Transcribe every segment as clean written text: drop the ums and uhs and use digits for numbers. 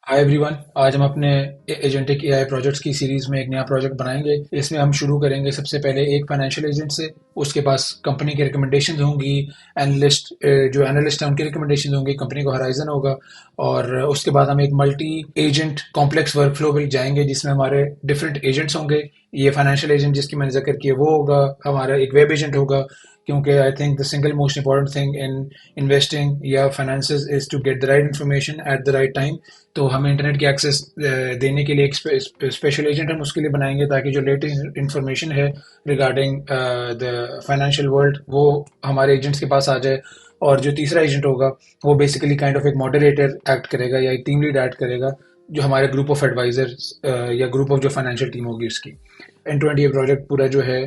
Hi everyone. आज हम अपने एजेंटिक एआई प्रोजेक्ट्स की सीरीज में एक नया प्रोजेक्ट बनाएंगे। इसमें हम शुरू करेंगे सबसे पहले एक फाइनेंशियल एजेंट से। उसके पास कंपनी की रिकमेंडेशन होंगी। एनालिस्ट जो एनालिस्ट हैं उनकी रिकमेंडेशन होंगी। कंपनी को हराइजन होगा। और उसके बाद हम एक मल्टी एजेंट कॉम्प्लेक्स वर्कफ्लो में जाएंगे जिसमें हमारे डिफरेंट एजेंट्स होंगे। ये फाइनेंशियल एजेंट जिसकी मैंने जिक्र किया वो होगा, हमारा एक वेब एजेंट होगा, क्योंकि I think the single most important thing in investing या finances is to get the right information at the right time. तो हमें इंटरनेट की एक्सेस देने के लिए एक स्पेशल एजेंट हम उसके लिए बनाएंगे ताकि जो लेटेस्ट इंफॉर्मेशन है रिगार्डिंग द फाइनेंशियल वर्ल्ड वो हमारे एजेंट्स के पास आ जाए। और जो तीसरा एजेंट होगा वो बेसिकली काइंड ऑफ एक मॉडरेटर एक्ट करेगा या एक टीम लीड एक्ट करेगा, जो हमारे ग्रुप ऑफ एडवाइजर्स या ग्रुप ऑफ जो फाइनेंशियल टीम होगी उसकी। एंड 20 ये प्रोजेक्ट पूरा जो है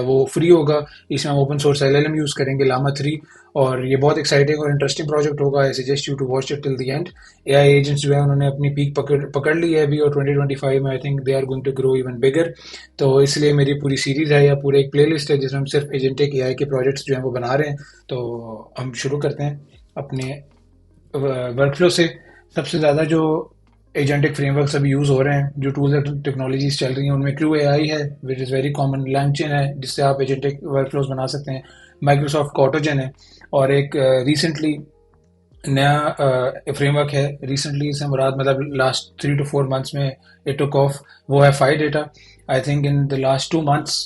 वो फ्री होगा। इसमें हम ओपन सोर्स एलएलएम यूज़ करेंगे, लामा 3। और ये बहुत एक्साइटिंग और इंटरेस्टिंग प्रोजेक्ट होगा। I suggest you to watch it till the end. AI agents जो है उन्होंने अपनी पीक पकड़ ली है अभी, और 2025 में I think they are going to grow even bigger. तो इसलिए मेरी पूरी सीरीज है या पूरे एक प्लेलिस्ट है जिसमें हम सिर्फ एजेंटिक एआई के प्रोजेक्ट्स जो हैं वो बना रहे हैं। तो हम शुरू करते हैं अपने वर्कफ्लो से। सबसे ज़्यादा जो एजेंटिक फ्रेमवर्क्स अभी यूज़ हो रहे हैं, जो टूल्स एंड टेक्नोलॉजीज चल रही हैं, उनमें क्रू एआई है which is very common. LangChain है जिससे आप एजेंटिक वर्कफ्लोज बना सकते हैं। माइक्रोसॉफ्ट कॉटोजन है। और एक रिसेंटली नया फ्रेमवर्क है, रिसेंटली से मुराद मतलब लास्ट 3 to 4 months में इट टुक ऑफ, वो है Phidata. I think in the last 2 months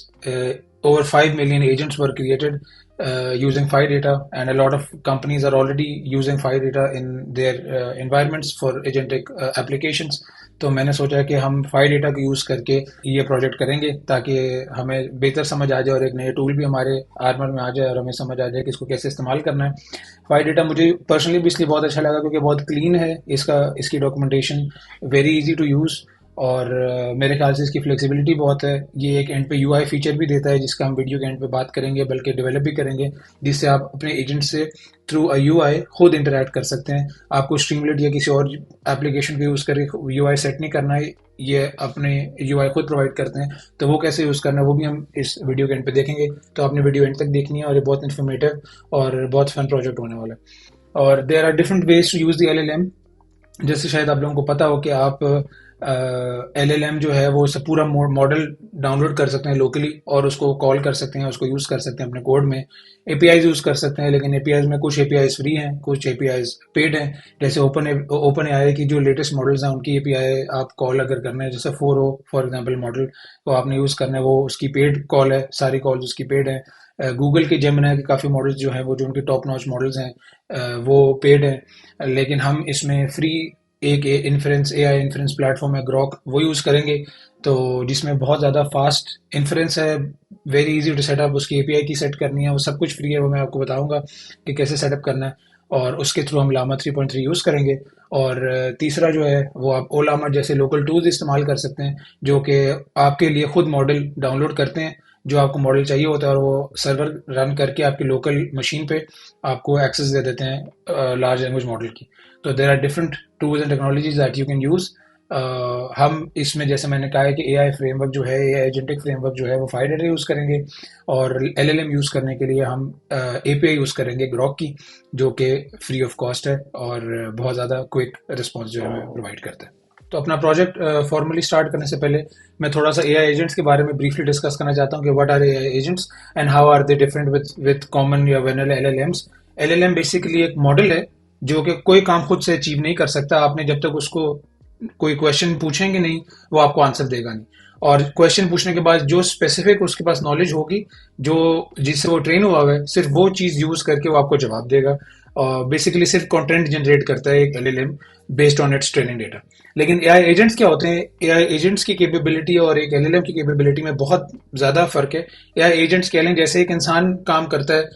over 5 million agents were created using Phi data, and a lot of companies are already using Phi data in their environments for agentic applications. तो मैंने सोचा है कि हम Phi data को use करके ये project करेंगे ताकि हमें बेहतर समझ आ जाए और एक नए टूल भी हमारे आर्मर में आ जाए और हमें समझ आ जाए कि इसको कैसे इस्तेमाल करना है। Phi data मुझे पर्सनली भी इसलिए बहुत अच्छा लगा क्योंकि बहुत क्लीन है इसकी documentation, very easy to use. और मेरे ख्याल से इसकी फ्लेक्सिबिलिटी बहुत है। ये एक एंड पे यूआई फीचर भी देता है जिसका हम वीडियो के एंड पे बात करेंगे, बल्कि डेवलप भी करेंगे, जिससे आप अपने एजेंट से थ्रू अ यूआई खुद इंटरैक्ट कर सकते हैं। आपको स्ट्रीमलेट या किसी और एप्लीकेशन को यूज़ करके यूआई सेट नहीं करना है, ये अपने यूआई खुद प्रोवाइड करते हैं। तो वो कैसे यूज़ करना है वो भी हम इस वीडियो के एंड पे देखेंगे। तो आपने वीडियो एंड तक देखनी है और ये बहुत इन्फॉर्मेटिव और बहुत फन प्रोजेक्ट होने वाला है। और there are different ways to use the LLM. जैसे शायद आप लोगों को पता हो कि आप एलएलएम जो है वो सब पूरा मॉडल डाउनलोड कर सकते हैं लोकली और उसको कॉल कर सकते हैं, उसको यूज़ कर सकते हैं अपने कोड में। एपीआईज यूज़ कर सकते हैं, लेकिन एपीआईज में कुछ एपीआईज फ्री हैं, कुछ एपीआईज पेड हैं। जैसे ओपन एआई की जो लेटेस्ट मॉडल्स हैं उनकी एपीआई आप कॉल अगर करना है, जैसे 4 हो फॉर एग्जांपल मॉडल, तो आपने यूज़ करना है, वो उसकी पेड कॉल है, सारी कॉल्स उसकी पेड है। गूगल के जेमिनी के काफ़ी मॉडल्स जो हैं वो जो उनके टॉप नॉच मॉडल्स हैं वो पेड हैं। लेकिन हम इसमें फ्री एक इन्फ्रेंस एआई इन्फ्रेंस प्लेटफॉर्म है ग्रॉक, वो यूज़ करेंगे। तो जिसमें बहुत ज़्यादा फास्ट इन्फ्रेंस है, वेरी इजी टू सेटअप। उसकी एपीआई की सेट करनी है, वो सब कुछ फ्री है, वो मैं आपको बताऊंगा कि कैसे सेटअप करना है। और उसके थ्रू हम लामा 3.3 यूज़ करेंगे। और तीसरा जो है वो आप ओलामा जैसे लोकल टूल्स इस्तेमाल कर सकते हैं जो कि आपके लिए खुद मॉडल डाउनलोड करते हैं, जो आपको मॉडल चाहिए होता है, और वो सर्वर रन करके आपकी लोकल मशीन पे आपको एक्सेस दे देते हैं लार्ज लैंग्वेज मॉडल की। तो there are different tools and technologies that you can use. हम इसमें जैसे मैंने कहा है कि एआई फ्रेमवर्क जो है, एआई एजेंटिक फ्रेमवर्क जो है वो फाई डेटा यूज़ करेंगे। और एलएलएम यूज़ करने के लिए हम एपीआई यूज़ करेंगे ग्रॉक की, जो कि फ्री ऑफ कॉस्ट है और बहुत ज़्यादा क्विक रिस्पॉन्स जो है हमें प्रोवाइड करता है। तो अपना प्रोजेक्ट फॉर्मली स्टार्ट करने से पहले मैं थोड़ा सा एआई एजेंट्स के बारे में ब्रीफली डिस्कस करना चाहता हूँ कि what are AI agents and how are they different with common या वेनिला एलएलएम्स। एलएलएम बेसिकली एक मॉडल है जो कि कोई काम खुद से अचीव नहीं कर सकता। आपने जब तक उसको कोई क्वेश्चन पूछेंगे नहीं, वो आपको आंसर देगा नहीं। और क्वेश्चन पूछने के बाद जो स्पेसिफिक उसके पास नॉलेज होगी, जो जिससे वो ट्रेन हुआ है, सिर्फ वो चीज़ यूज़ करके वो आपको जवाब देगा। बेसिकली सिर्फ कंटेंट जनरेट करता है एक LLM based on it's training data. लेकिन एआई एजेंट्स क्या होते हैं? एआई एजेंट्स की कैपेबिलिटी और एक एलएलएम की कैपेबिलिटी में बहुत ज़्यादा फर्क है। एआई एजेंट्स कह लें जैसे एक इंसान काम करता है,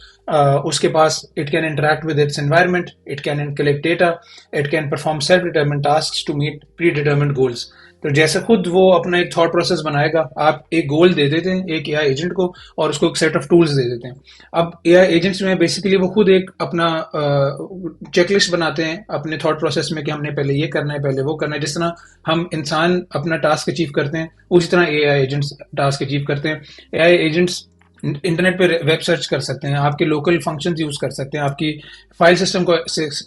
उसके पास it can interact with its environment, it can collect data, it can perform self determined tasks to meet pre determined goals. तो जैसे खुद वो अपना एक थॉट प्रोसेस बनाएगा, आप एक गोल दे देते हैं एक एआई एजेंट को और उसको एक सेट ऑफ टूल्स दे देते हैं। अब एआई एजेंट्स में बेसिकली वो खुद एक अपना चेकलिस्ट बनाते हैं अपने थॉट प्रोसेस में कि हमने पहले ये करना है, पहले वो करना है। जिस तरह हम इंसान अपना टास्क अचीव करते हैं, उसी तरह एआई एजेंट्स टास्क अचीव करते हैं। एआई एजेंट्स इंटरनेट पे वेब सर्च कर सकते हैं, आपके लोकल फंक्शंस यूज कर सकते हैं, आपकी फाइल सिस्टम को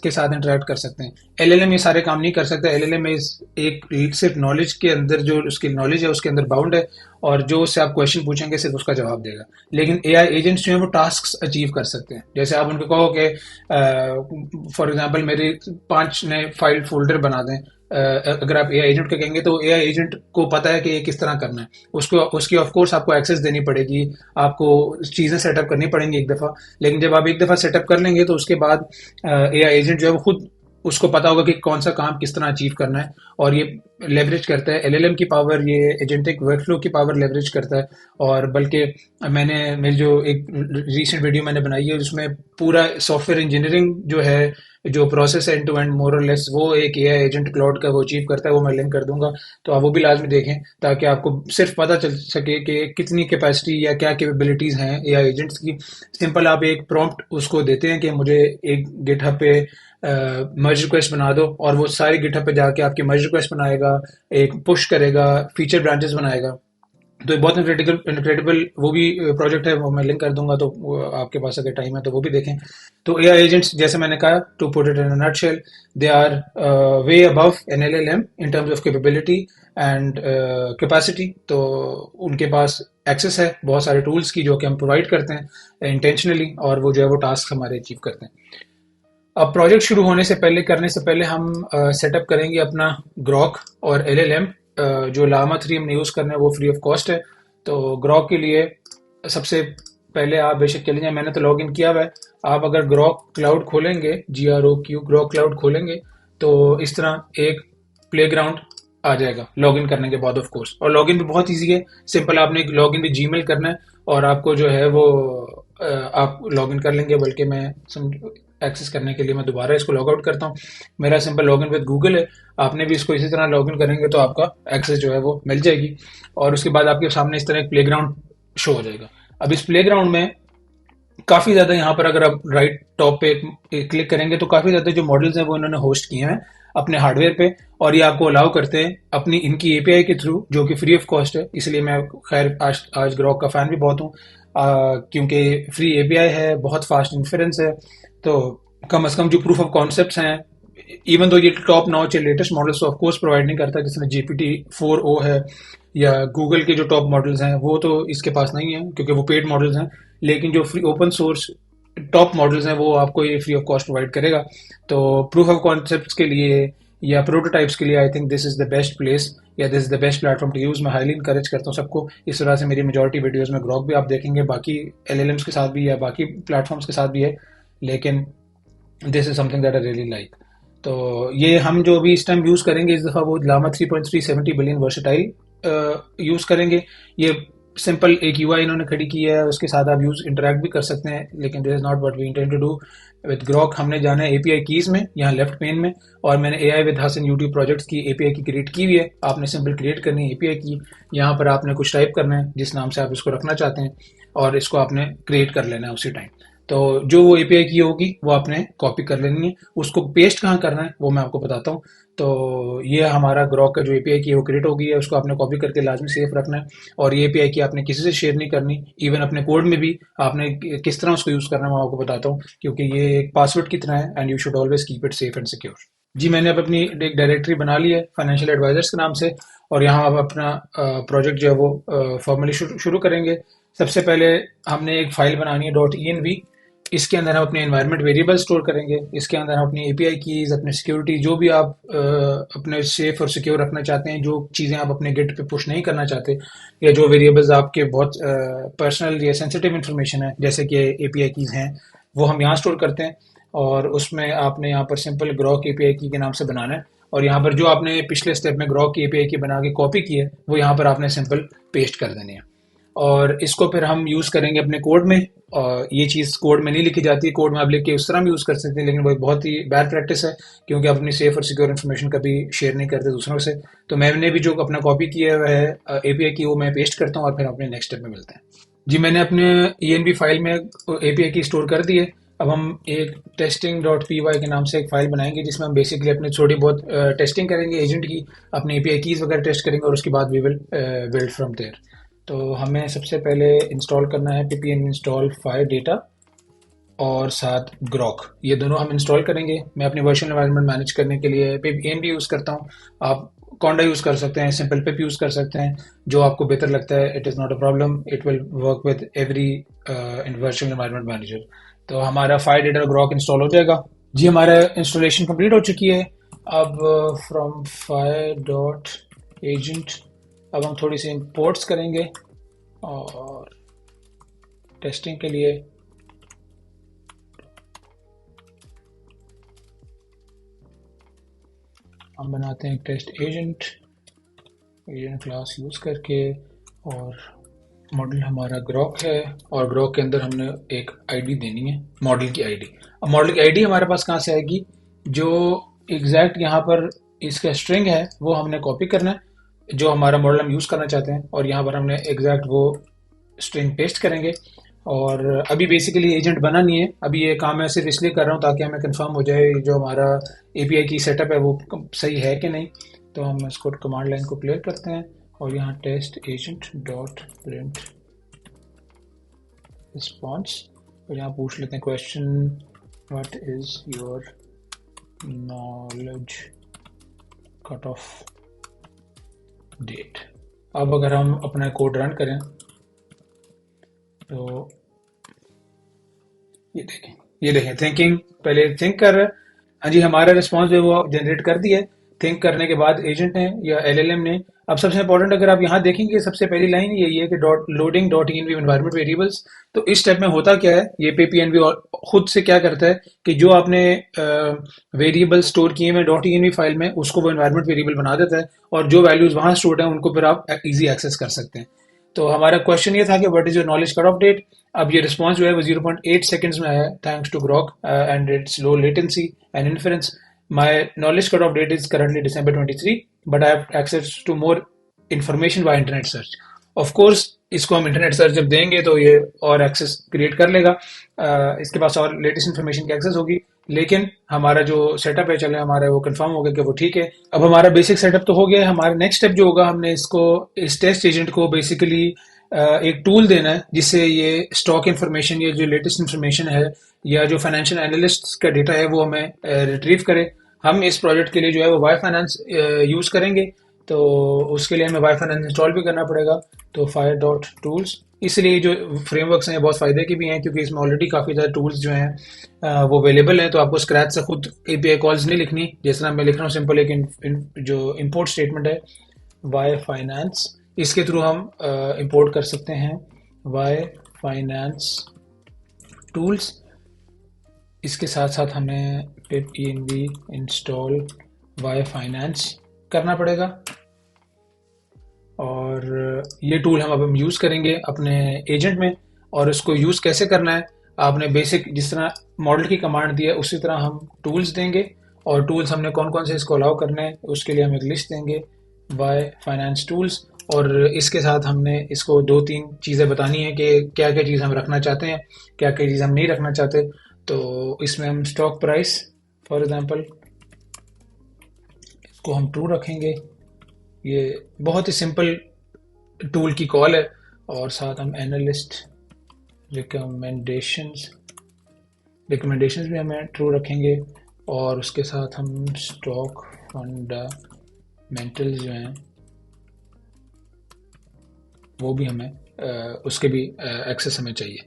के साथ इंटरेक्ट कर सकते हैं। एलएलएम ये सारे काम नहीं कर सकता। एलएलएम एक सिर्फ नॉलेज के अंदर, जो उसकी नॉलेज है उसके अंदर बाउंड है, और जो उससे आप क्वेश्चन पूछेंगे सिर्फ उसका जवाब देगा। लेकिन एआई एजेंट्स जो है वो टास्क अचीव कर सकते हैं। जैसे आप उनको कहो कि फॉर एग्जांपल मेरे 5 नए फाइल फोल्डर बना दें, अगर आप एआई एजेंट को कहेंगे तो एआई एजेंट को पता है कि ये किस तरह करना है। उसको उसकी ऑफ कोर्स आपको एक्सेस देनी पड़ेगी, आपको चीज़ें सेटअप करनी पड़ेंगी एक दफ़ा। लेकिन जब आप एक दफ़ा सेटअप कर लेंगे तो उसके बाद एआई एजेंट जो है वो खुद उसको पता होगा कि कौन सा काम किस तरह अचीव करना है, और ये लेवरेज करता है एलएलएम की पावर, ये एजेंटिक वर्कफ्लो की पावर लेवरेज करता है। और बल्कि मैंने मेरी जो एक रीसेंट वीडियो मैंने बनाई है जिसमें पूरा सॉफ्टवेयर इंजीनियरिंग जो है, जो process end to end more और लेस, वो एक एआई एजेंट क्लाउड का वो अचीव करता है, वो मैं लिंक कर दूंगा। तो आप वो भी लाजमी देखें, ताकि आपको सिर्फ पता चल सके कि कितनी कैपेसिटी या क्या कैपेबिलिटीज हैं एआई एजेंट्स की। सिंपल आप एक प्रॉम्प्ट उसको देते हैं कि मुझे एक गिटहब पे मर्ज रिक्वेस्ट बना दो, और वो सारी गिटहब पे जाके आपकी मर्ज रिक्वेस्ट बनाएगा, एक पुश करेगा, फीचर ब्रांचेस बनाएगा। तो एक बहुत इनक्रेडिबल वो भी प्रोजेक्ट है, वो मैं लिंक कर दूंगा, तो आपके पास अगर टाइम है तो वो भी देखें। तो एआई एजेंट्स, जैसे मैंने कहा, to put it in a nutshell, they are way above an L L M in terms of capability and capacity. तो उनके पास एक्सेस है बहुत सारे टूल्स की जो कि हम प्रोवाइड करते हैं इंटेंशनली, और वो जो है वो टास्क हमारे अचीव करते हैं। अब प्रोजेक्ट शुरू होने से पहले, करने से पहले हम सेटअप करेंगे अपना ग्रॉक और एलएलएम। जो लामा 3 हमने यूज़ करना है वो फ्री ऑफ कॉस्ट है। तो ग्रॉक के लिए सबसे पहले आप बेशक चले जाएं, मैंने तो लॉग इन किया हुआ है। आप अगर ग्रॉक क्लाउड खोलेंगे, GROQ ग्रॉक क्लाउड खोलेंगे, तो इस तरह एक प्लेग्राउंड आ जाएगा लॉग इन करने के बाद ऑफ कोर्स। और लॉग इन भी बहुत ईजी है, सिंपल आपने लॉग इन भी जीमेल करना है, और आपको जो है वो आप लॉग इन कर लेंगे। बल्कि मैं एक्सेस करने के लिए मैं दोबारा इसको लॉग आउट करता हूँ। मेरा सिंपल लॉगिन विद गूगल है, आपने भी इसको इसी तरह लॉगिन करेंगे तो आपका एक्सेस जो है वो मिल जाएगी। और उसके बाद आपके सामने इस तरह एक प्लेग्राउंड शो हो जाएगा। अब इस प्लेग्राउंड में काफ़ी ज़्यादा, यहाँ पर अगर आप राइट टॉप पे क्लिक करेंगे तो काफ़ी ज़्यादा जो मॉडल्स हैं वो इन्होंने होस्ट किए हैं अपने हार्डवेयर पे, और ये आपको अलाउ करते हैं अपनी इनकी एपीआई के थ्रू, जो कि फ्री ऑफ कॉस्ट है। इसलिए मैं खैर आज ग्रॉक का फ़ैन भी बहुत हूँ, क्योंकि फ्री एपीआई है, बहुत फास्ट इन्फ्रेंस है। तो कम से कम जो प्रूफ ऑफ कॉन्सेप्ट्स हैं, इवन दो ये टॉप नॉच या लेटेस्ट मॉडल्स तो ऑफ कोर्स प्रोवाइड नहीं करता, जिसमें GPT-4o है या गूगल के जो टॉप मॉडल्स हैं वो तो इसके पास नहीं है क्योंकि वो पेड मॉडल्स हैं। लेकिन जो free open source top models हैं वो आपको ये फ्री ऑफ कॉस्ट प्रोवाइड करेगा। तो प्रूफ ऑफ कॉन्सेप्ट्स के लिए या प्रोटोटाइप्स के लिए I think this is the best place, या this is the best platform to use. मैं हाईली इंकरेज करता हूँ सबको। इस तरह से मेरी मेजॉरिटी वीडियोस में ग्रॉक भी आप देखेंगे, बाकी LLMs के साथ भी या बाकी प्लेटफॉर्म्स के साथ भी है, लेकिन this is something that I really like. तो ये हम जो भी इस टाइम यूज़ करेंगे इस दफ़ा वो लामा 3.370 बिलियन वर्सेटाइल यूज़ करेंगे। ये सिंपल एक यूआई इन्होंने खड़ी की है, उसके साथ आप यूज़ इंटरेक्ट भी कर सकते हैं, लेकिन this is not what we intend to do with Grok. हमने जाना है एपीआई कीज़ में, यहाँ लेफ्ट पेन में, और मैंने AI with Hasan YouTube projects की एपीआई की क्रिएट की हुई है। आपने सिंपल क्रिएट करनी है एपीआई की, यहाँ पर आपने कुछ टाइप करना है जिस नाम से आप इसको रखना चाहते हैं, और इसको आपने क्रिएट कर लेना है उसी टाइम। तो जो वो एपीआई की होगी वो आपने कॉपी कर लेनी है। उसको पेस्ट कहाँ करना है वो मैं आपको बताता हूँ। तो ये हमारा ग्रॉक का जो एपीआई की वो क्रिएट हो गई है, उसको आपने कॉपी करके लाजमी सेफ रखना है, और ये एपीआई की आपने किसी से शेयर नहीं करनी। इवन अपने कोड में भी आपने किस तरह उसको यूज़ करना है मैं आपको बताता हूँ, क्योंकि ये एक पासवर्ड की तरह है and you should always keep it safe and secure. जी, मैंने अब अपनी एक डायरेक्टरी बना ली है फाइनेंशियल एडवाइजर्स के नाम से, और यहाँ अब अपना प्रोजेक्ट जो है वो फॉर्मली शुरू करेंगे। सबसे पहले हमने एक फाइल बनानी है .env। इसके अंदर हम अपने एनवायरनमेंट वेरिएबल स्टोर करेंगे, इसके अंदर हम अपनी एपीआई कीज, अपने सिक्योरिटी, जो भी आप अपने सेफ और सिक्योर रखना चाहते हैं, जो चीज़ें आप अपने गिट पे पुश नहीं करना चाहते, या जो वेरिएबल्स आपके बहुत पर्सनल या सेंसिटिव इन्फॉर्मेशन है जैसे कि एपीआई कीज हैं, वो हम यहाँ स्टोर करते हैं। और उसमें आपने यहाँ पर सिंपल ग्रॉक एपीआई की के नाम से बनाना है, और यहाँ पर जो आपने पिछले स्टेप में ग्रॉक की एपीआई की बना के कॉपी की है वो यहाँ पर आपने सिंपल पेस्ट कर देनी है, और इसको फिर हम यूज़ करेंगे अपने कोड में। और ये चीज़ कोड में नहीं लिखी जाती, कोड में आप लिख के उस तरह भी यूज़ कर सकते हैं, लेकिन वो एक बहुत ही बैड प्रैक्टिस है क्योंकि आप अपनी सेफ और सिक्योर इन्फॉर्मेशन कभी शेयर नहीं करते दूसरों से। तो मैंने भी जो अपना कॉपी किया हुआ है एपीआई की वो मैं पेस्ट करता हूँ, और फिर अपने नेक्स्ट स्टेप में मिलते हैं। जी, मैंने अपने ENV फाइल में एपीआई की स्टोर कर दी है। अब हम एक testing.py के नाम से एक फाइल बनाएंगे जिसमें हम बेसिकली अपनी थोड़ी बहुत टेस्टिंग करेंगे एजेंट की, अपने एपीआई कीज वगैरह टेस्ट करेंगे, और उसके बाद we will build from there. तो हमें सबसे पहले इंस्टॉल करना है ppn इंस्टॉल फायर डेटा और साथ ग्रॉक, ये दोनों हम इंस्टॉल करेंगे। मैं अपनी वर्चुअल एनवायरनमेंट मैनेज करने के लिए ppn भी यूज़ करता हूँ। आप कॉन्डा यूज़ कर सकते हैं, सिंपल पिप यूज़ कर सकते हैं, जो आपको बेहतर लगता है। It is not a problem, it will work with every virtual environment manager. तो हमारा फायर डेटा ग्रॉक इंस्टॉल हो जाएगा जी। हमारा इंस्टॉलेशन कंप्लीट हो चुकी है। अब फ्रॉम फायर डॉट एजेंट अब हम थोड़ी सी इंपोर्ट्स करेंगे और टेस्टिंग के लिए हम बनाते हैं टेस्ट एजेंट क्लास यूज़ करके, और मॉडल हमारा ग्रॉक है, और ग्रॉक के अंदर हमने एक आईडी देनी है, मॉडल की आईडी। अब मॉडल की आईडी हमारे पास कहाँ से आएगी? जो एग्जैक्ट यहाँ पर इसका स्ट्रिंग है वो हमने कॉपी करना है, जो हमारा मॉडल हम यूज़ करना चाहते हैं, और यहाँ पर हमने एग्जैक्ट वो स्ट्रिंग पेस्ट करेंगे। और अभी बेसिकली एजेंट बना नहीं है, अभी ये काम मैं सिर्फ इसलिए कर रहा हूँ ताकि हमें कंफर्म हो जाए जो हमारा एपीआई की सेटअप है वो सही है कि नहीं। तो हम इसको कमांड लाइन को क्लियर करते हैं और यहाँ test agent dot print response, और यहाँ पूछ लेते हैं question what is your knowledge cut off date. अब अगर हम अपना कोड रन करें तो ये देखें थिंकिंग, पहले थिंक कर रहा है। हाँ जी, हमारा रिस्पॉन्स जो है वो जनरेट कर दिया है थिंक करने के बाद एजेंट ने या एलएलएम ने। अब सबसे इंपॉर्टेंट अगर आप यहाँ देखेंगे सबसे पहली लाइन यही है कि dot loading dot env environment variables. तो इस स्टेप में होता क्या है, ये ppnv खुद से क्या करता है कि जो आपने वेरिएबल स्टोर किए हुए डॉट env फाइल में उसको वो एनवायरमेंट वेरिएबल बना देता है, और जो वैल्यूज वहां स्टोर्ड हैं उनको फिर आप इजी एक्सेस कर सकते हैं। तो हमारा क्वेश्चन ये था कि what is your knowledge cut off date. अब ये रिस्पॉन्स जो है वो 0.8 सेकंड्स में आया है thanks to Grok and its low latency and inference. My knowledge cut off date is currently December 23, but I have access to more information by internet search. Of course इसको हम internet search जब देंगे तो ये और access create कर लेगा, इसके पास और लेटेस्ट इन्फॉर्मेशन की एक्सेस होगी। लेकिन हमारा जो सेटअप है चले हमारा वो कंफर्म हो गया कि वो ठीक है। अब हमारा बेसिक सेटअप तो हो गया है। हमारा नेक्स्ट स्टेप जो होगा, हमने इसको इस टेस्ट एजेंट को बेसिकली एक टूल देना है जिससे ये स्टॉक इन्फॉर्मेशन, ये जो लेटेस्ट इन्फॉर्मेशन है या जो फाइनेंशियल एनालिस्ट का डेटा है वो हमें रिट्रीव करे। हम इस प्रोजेक्ट के लिए जो है वो वाई फाइनेंस यूज करेंगे, तो उसके लिए हमें वाई फाइनेंस इंस्टॉल भी करना पड़ेगा। तो फायर डॉट टूल्स, इसलिए जो फ्रेमवर्क्स हैं बहुत फ़ायदे के भी हैं क्योंकि इसमें ऑलरेडी काफ़ी ज़्यादा टूल्स जो हैं वो अवेलेबल हैं। तो आपको स्क्रैच से खुद एपीआई कॉल्स नहीं लिखनी, जिस तरह मैं लिख रहा हूँ सिंपल एक जो इंपोर्ट स्टेटमेंट है वाई फाइनेंस, इसके थ्रू हम इंपोर्ट कर सकते हैं वाई फाइनेंस टूल्स। इसके साथ साथ हमें पिप env इंस्टॉल वाई फाइनेंस करना पड़ेगा, और ये टूल हम यूज़ करेंगे अपने एजेंट में। और इसको यूज़ कैसे करना है, आपने बेसिक जिस तरह मॉडल की कमांड दी है उसी तरह हम टूल्स देंगे, और टूल्स हमने कौन कौन से इसको अलाउ करने हैं उसके लिए हम एक लिस्ट देंगे वाई फाइनेंस टूल्स। और इसके साथ हमने इसको 2-3 चीज़ें बतानी है कि क्या क्या चीज़ हम रखना चाहते हैं, क्या क्या चीज़ हम नहीं रखना चाहते। तो इसमें हम स्टॉक प्राइस फॉर एग्जांपल इसको हम ट्रू रखेंगे। ये बहुत ही सिंपल टूल की कॉल है। और साथ हम एनालिस्ट रिकमेंडेशंस भी हमें ट्रू रखेंगे, और उसके साथ हम स्टॉक फंडामेंटल्स जो हैं वो भी हमें उसके भी एक्सेस हमें चाहिए।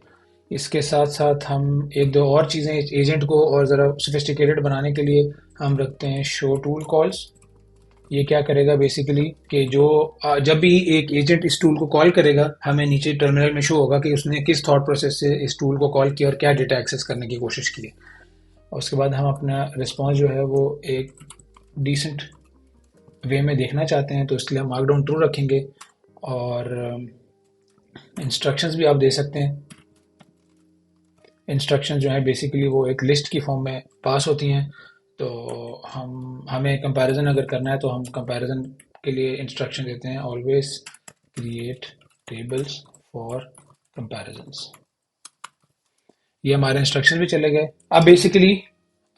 इसके साथ साथ हम एक दो और चीज़ें एजेंट को और ज़रा सोफिस्टिकेटेड बनाने के लिए हम रखते हैं शो टूल कॉल्स। ये क्या करेगा बेसिकली कि जो जब भी एक एजेंट इस टूल को कॉल करेगा हमें नीचे टर्मिनल में शो होगा कि उसने किस थॉट प्रोसेस से इस टूल को कॉल किया और क्या डेटा एक्सेस करने की कोशिश की है। और उसके बाद हम अपना रिस्पॉन्स जो है वो एक डिसेंट वे में देखना चाहते हैं, तो इसलिए हम मार्कडाउन ट्रू रखेंगे। और इंस्ट्रक्शंस भी आप दे सकते हैं। इंस्ट्रक्शंस जो है बेसिकली वो एक लिस्ट की फॉर्म में पास होती हैं। तो हमें कंपैरिजन अगर करना है तो हम कंपैरिजन के लिए इंस्ट्रक्शन देते हैं always create tables for comparisons. ये हमारे इंस्ट्रक्शन भी चले गए। अब बेसिकली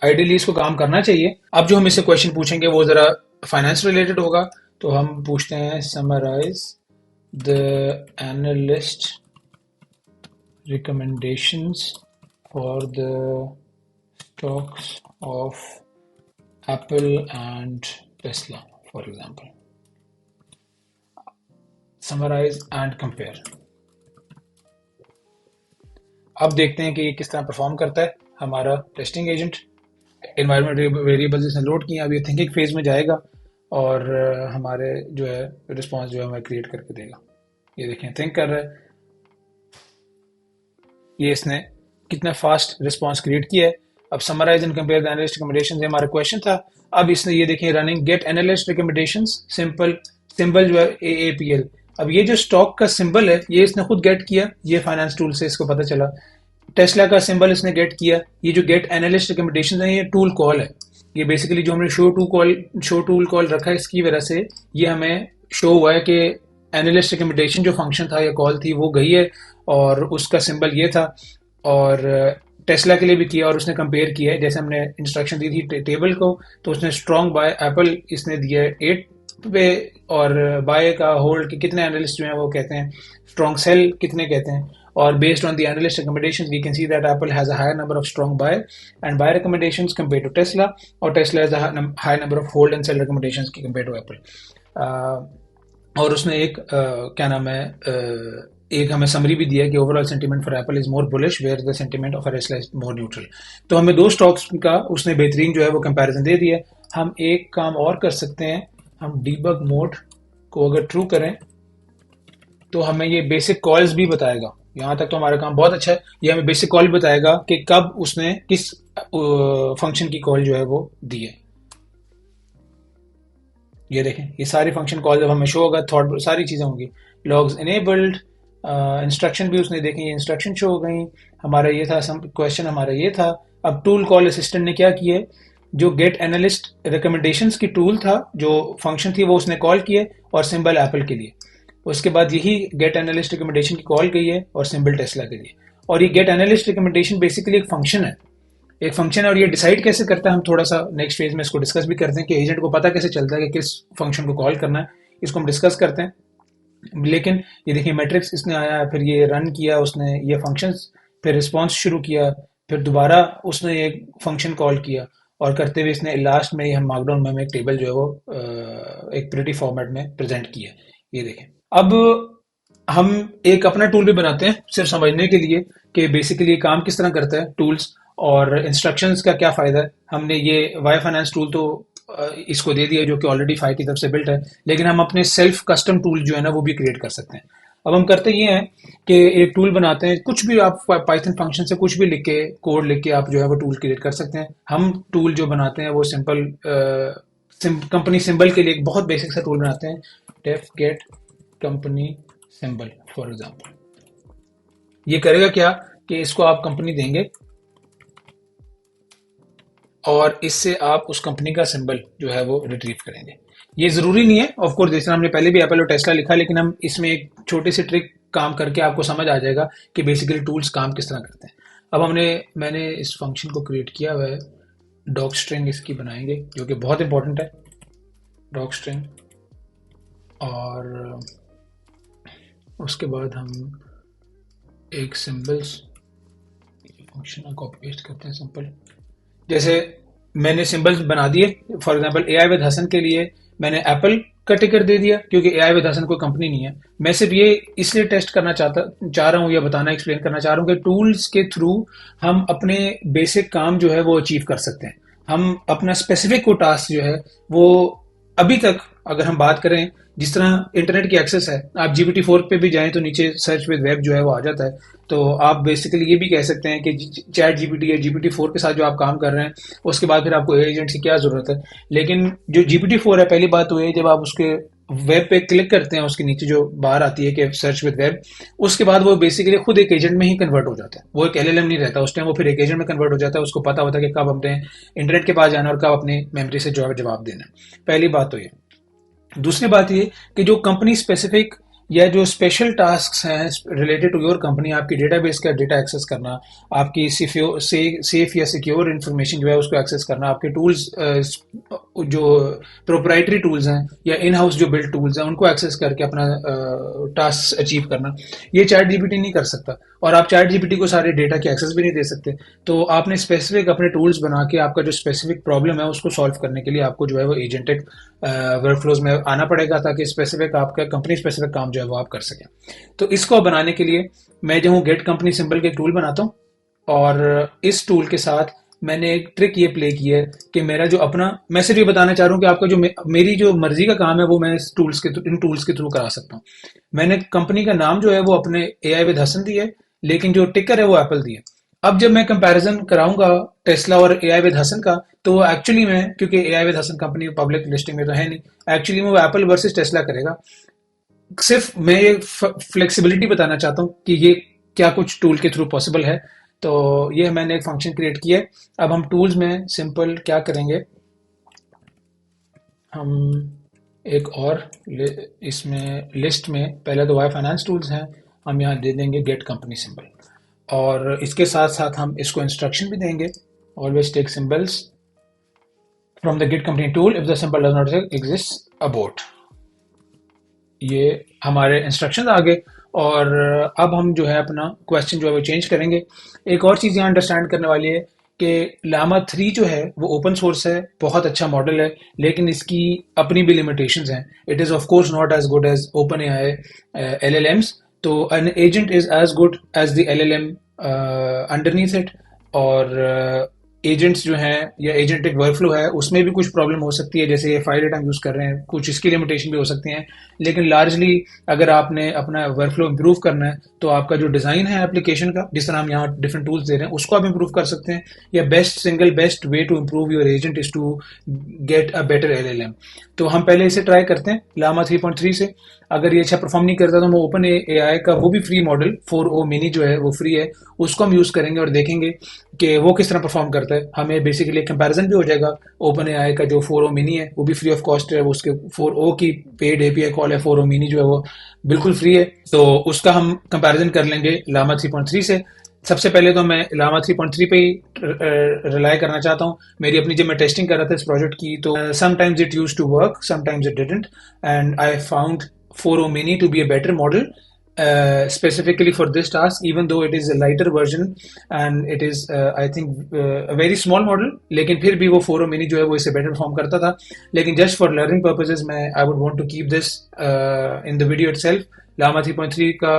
आइडियली इसको काम करना चाहिए। अब जो हम इससे क्वेश्चन पूछेंगे वो ज़रा फाइनेंस रिलेटेड होगा। तो हम पूछते हैं summarise the analyst recommendations for the stocks of Apple and Tesla, for example. Summarize and compare. अब देखते हैं कि ये किस तरह परफॉर्म करता है हमारा टेस्टिंग एजेंट। एनवायरनमेंट वेरिएबल्स इसने लोड किए, अब ये थिंकिंग फेज में जाएगा और हमारे जो है रिस्पॉन्स जो है हमें क्रिएट करके देगा। ये देखें थिंक कर रहा है, ये इसने कितना फास्ट रिस्पॉन्स क्रिएट किया है। अब summarize and compare the analyst recommendations हमारा क्वेश्चन था। अब इसने ये देखें running get analyst recommendations simple symbol जो है AAPL। अब ये जो स्टॉक का सिंबल है ये इसने खुद गेट किया, ये फाइनेंस टूल से इसको पता चला। टेस्ला का सिंबल इसने गेट किया। ये जो गेट एनालिस्ट रिकमेंडेशंस है ये टूल कॉल है, ये बेसिकली जो हमने शो टूल कॉल रखा है इसकी वजह से ये हमें शो हुआ है कि एनालिस्ट रिकमेंडेशन जो फंक्शन था या कॉल थी वो गई है और उसका सिंबल ये था। और टेस्ला के लिए भी किया और उसने कंपेयर किया है, जैसे हमने इंस्ट्रक्शन दी थी टेबल को, तो उसने स्ट्रॉन्ग बाय एप्पल इसने दिया है 8 पे और बाय का होल्ड के कितने एनालिस्ट जो हैं वो कहते हैं, स्ट्रॉन्ग सेल कितने कहते हैं। और based on the analyst recommendations we can see that Apple has a higher number of strong buy and buy recommendations compare to Tesla, और Tesla has a high number of hold and sell recommendations compare to Apple. और उसने एक क्या नाम है एक हमें summary भी दिया कि overall sentiment for Apple is more bullish where the sentiment of Tesla is more neutral. तो हमें दो स्टॉक्स का उसने बेहतरीन जो है वो कंपैरिजन दे दिया। हम एक काम और कर सकते हैं, हम डीबग मोड को अगर ट्रू करें तो हमें ये बेसिक कॉल्स भी बताएगा। यहाँ तक तो हमारा काम बहुत अच्छा है, ये हमें बेसिक कॉल बताएगा कि कब उसने किस फंक्शन की कॉल जो है वो दी है। ये देखें ये सारी फंक्शन कॉल जब हमें शो होगा थॉट सारी चीज़ें होंगी, लॉग्स इनेबल्ड, इंस्ट्रक्शन भी उसने देखें, ये इंस्ट्रक्शन शो हो गई। हमारा ये था क्वेश्चन हमारा ये था। अब टूल कॉल असिस्टेंट ने क्या किया, जो गेट एनालिस्ट रिकमेंडेशंस की टूल था जो फंक्शन थी वो उसने कॉल किए और सिंबल एप्पल के लिए। उसके बाद यही गेट एनालिस्ट रिकमेंडेशन की कॉल गई है और सिंबल टेस्ला के लिए। और ये गेट एनालिस्ट रिकमेंडेशन बेसिकली एक फंक्शन है, एक फंक्शन है। और ये डिसाइड कैसे करता है हम थोड़ा सा नेक्स्ट फेज में इसको डिस्कस भी करते हैं कि एजेंट को पता कैसे चलता है कि किस फंक्शन को कॉल करना है, इसको हम डिस्कस करते हैं। लेकिन ये देखिए मैट्रिक्स इसने आया, फिर ये रन किया उसने ये फंक्शंस, फिर रिस्पॉन्स शुरू किया, फिर दोबारा उसने एक फंक्शन कॉल किया और करते हुए इसने लास्ट में हम मार्कडाउन में एक टेबल जो है वो एक प्रिटी फॉर्मेट में प्रेजेंट किया। ये देखें अब हम एक अपना टूल भी बनाते हैं सिर्फ समझने के लिए कि बेसिकली काम किस तरह करता है टूल्स और इंस्ट्रक्शंस का क्या फ़ायदा है। हमने ये वाई फाइनेंस टूल तो इसको दे दिया जो कि ऑलरेडी फाई की तरफ से बिल्ट है, लेकिन हम अपने सेल्फ कस्टम टूल जो है ना वो भी क्रिएट कर सकते हैं। अब हम करते ये हैं कि एक टूल बनाते हैं, कुछ भी आप पाइथन फंक्शन से कुछ भी लिख के कोड लिख के आप जो है वो टूल क्रिएट कर सकते हैं। हम टूल जो बनाते हैं वो सिंपल कंपनी सिंबल के लिए एक बहुत बेसिक सा टूल बनाते हैं, def get company symbol for example. ये करेगा क्या कि इसको आप कंपनी देंगे और इससे आप उस कंपनी का सिंबल जो है वो रिट्रीव करेंगे। ये जरूरी नहीं है ऑफ कोर्स, जैसे हमने पहले भी एप्पल और टेस्ला लिखा, लेकिन हम इसमें एक छोटी सी ट्रिक काम करके आपको समझ आ जाएगा कि बेसिकली टूल्स काम किस तरह करते हैं। अब मैंने इस फंक्शन को क्रिएट किया हुआ है, डॉक स्ट्रिंग इसकी बनाएंगे जो कि बहुत इंपॉर्टेंट है, डॉक स्ट्रिंग। और उसके बाद हम एक सिंबल्स फंक्शन कॉपी पेस्ट करते हैं सिंपल। जैसे मैंने सिंबल्स बना दिए, for example AI with Hasan के लिए मैंने एप्पल का टिकर दे दिया क्योंकि AI विद हसन कोई कंपनी नहीं है। मैं सिर्फ ये इसलिए टेस्ट करना चाह रहा हूँ या बताना एक्सप्लेन करना चाह रहा हूँ कि टूल्स के थ्रू हम अपने बेसिक काम जो है वो अचीव कर सकते हैं। हम अपना स्पेसिफिक को टास्क जो है वो अभी तक अगर हम बात करें, जिस तरह इंटरनेट की एक्सेस है, आप GPT-4 पे भी जाएं तो नीचे सर्च विद वेब जो है वो आ जाता है। तो आप बेसिकली ये भी कह सकते हैं कि चैट GPT या GPT-4 के साथ जो आप काम कर रहे हैं उसके बाद फिर आपको एजेंट की क्या जरूरत है। लेकिन जो GPT-4 है, पहली बात तो ये जब आप उसके वेब पे क्लिक करते हैं उसके नीचे जो बाहर आती है कि सर्च विद वेब, उसके बाद वो बेसिकली खुद एक एजेंट में ही कन्वर्ट हो जाता है, वो एक LLM नहीं रहता उस टाइम, वो फिर एक एजेंट में कन्वर्ट हो जाता है। उसको पता होता है कि कब अपने इंटरनेट के पास जाना और कब अपनी मेमोरी से जवाब देना है। पहली बात तो ये। दूसरी बात ये कि जो कंपनी स्पेसिफिक या जो स्पेशल टास्क हैं रिलेटेड टू योर कंपनी, आपकी डेटाबेस का डेटा एक्सेस करना, आपकी सेफ या सिक्योर इंफॉर्मेशन जो है उसको एक्सेस करना, आपके टूल्स जो प्रोप्राइटरी टूल्स हैं या इन हाउस जो बिल्ड टूल्स हैं उनको एक्सेस करके अपना टास्क अचीव करना, ये चैट जीपीटी नहीं कर सकता। और आप चैट जीपीटी को सारे डेटा की एक्सेस भी नहीं दे सकते। तो आपने स्पेसिफिक अपने टूल्स बना के आपका जो स्पेसिफिक प्रॉब्लम है उसको सॉल्व करने के लिए आपको जो है वो एजेंटिक वर्कफ्लोज में आना पड़ेगा, ताकि स्पेसिफिक आपका कंपनी स्पेसिफिक काम जो है वो आप कर सकें। तो इसको बनाने के लिए मैं जो हूँ गेट कंपनी सिंबल के टूल बनाता हूँ, और इस टूल के साथ मैंने एक ट्रिक ये प्ले की है कि मेरा जो अपना, मैं सिर्फ ये बताना चाह रहा हूँ कि आपका जो मेरी जो मर्जी का काम है वो मैं इन टूल्स के थ्रू करा सकता हूँ। मैंने कंपनी का नाम जो है वो अपने एआई विद हसन दिया है, लेकिन जो टिकर है वो एप्पल दिया है। अब जब मैं कंपैरिजन कराऊंगा टेस्ला और एआई विद हसन का, तो एक्चुअली में, क्योंकि AI with Hasan company public listing में तो है नहीं, एक्चुअली में वो एप्पल वर्सेस टेस्ला करेगा। सिर्फ मैं ये फ्लेक्सिबिलिटी बताना चाहता हूँ कि ये क्या कुछ टूल के थ्रू पॉसिबल है। तो ये मैंने एक फंक्शन क्रिएट किया है। अब हम टूल्स में सिंपल क्या करेंगे, हम एक और इसमें लिस्ट में पहले तो वाई फाइनेंस टूल्स हैं, हम यहाँ दे देंगे गेट कंपनी सिंबल, और इसके साथ साथ हम इसको इंस्ट्रक्शन भी देंगे, always take symbols from the get company tool if the symbol does not exist abort. ये हमारे इंस्ट्रक्शन आ गए। और अब हम जो है अपना क्वेश्चन जो है वो चेंज करेंगे। एक और चीज़ यहाँ अंडरस्टैंड करने वाली है कि लामा 3 जो है वो ओपन सोर्स है, बहुत अच्छा मॉडल है, लेकिन इसकी अपनी भी लिमिटेशंस हैं। It is of course not as good as open AI LLMs। तो an agent is as good as the LLM underneath it. और एजेंट्स जो हैं या एजेंटिक वर्कफ्लो है उसमें भी कुछ प्रॉब्लम हो सकती है, जैसे ये फाइल डेटा हम यूज़ कर रहे हैं, कुछ इसकी लिमिटेशन भी हो सकती हैं। लेकिन लार्जली अगर आपने अपना वर्कफ्लो इंप्रूव करना है तो आपका जो डिज़ाइन है एप्लीकेशन का, जिस तरह हम यहाँ डिफरेंट टूल्स दे रहे हैं, उसको आप इंप्रूव कर सकते हैं। या best way to improve your agent is to get a better LLM। तो हम पहले इसे ट्राई करते हैं लामा 3.3 से। अगर ये अच्छा परफॉर्म नहीं करता तो हम ओपन एआई का वो भी फ्री मॉडल 4o मिनी जो है वो फ्री है, उसको हम यूज़ करेंगे और देखेंगे कि वो किस तरह परफॉर्म करता है। हमें बेसिकली कंपैरिजन भी हो जाएगा। ओपन एआई का जो 4o मिनी है वो भी फ्री ऑफ कॉस्ट है, वो उसके 4o की पेड API कॉल है, 4o मिनी जो है वो बिल्कुल फ्री है। तो उसका हम कंपैरिजन कर लेंगे लामा 3.3 से। सबसे पहले तो मैं लामा 3.3 पे ही रिलाई करना चाहता हूँ। मेरी अपनी जब मैं टेस्टिंग कर रहा था इस प्रोजेक्ट की, तो sometimes it used to work, sometimes it didn't, and I found 4o mini to be a better model specifically for this task, even though it is a lighter version and it is I think a very small model, लेकिन फिर भी वो 4o mini जो है वो इससे better perform करता था। लेकिन just for learning purposes मैं I would want to keep this in the video itself। Lama 3.3 का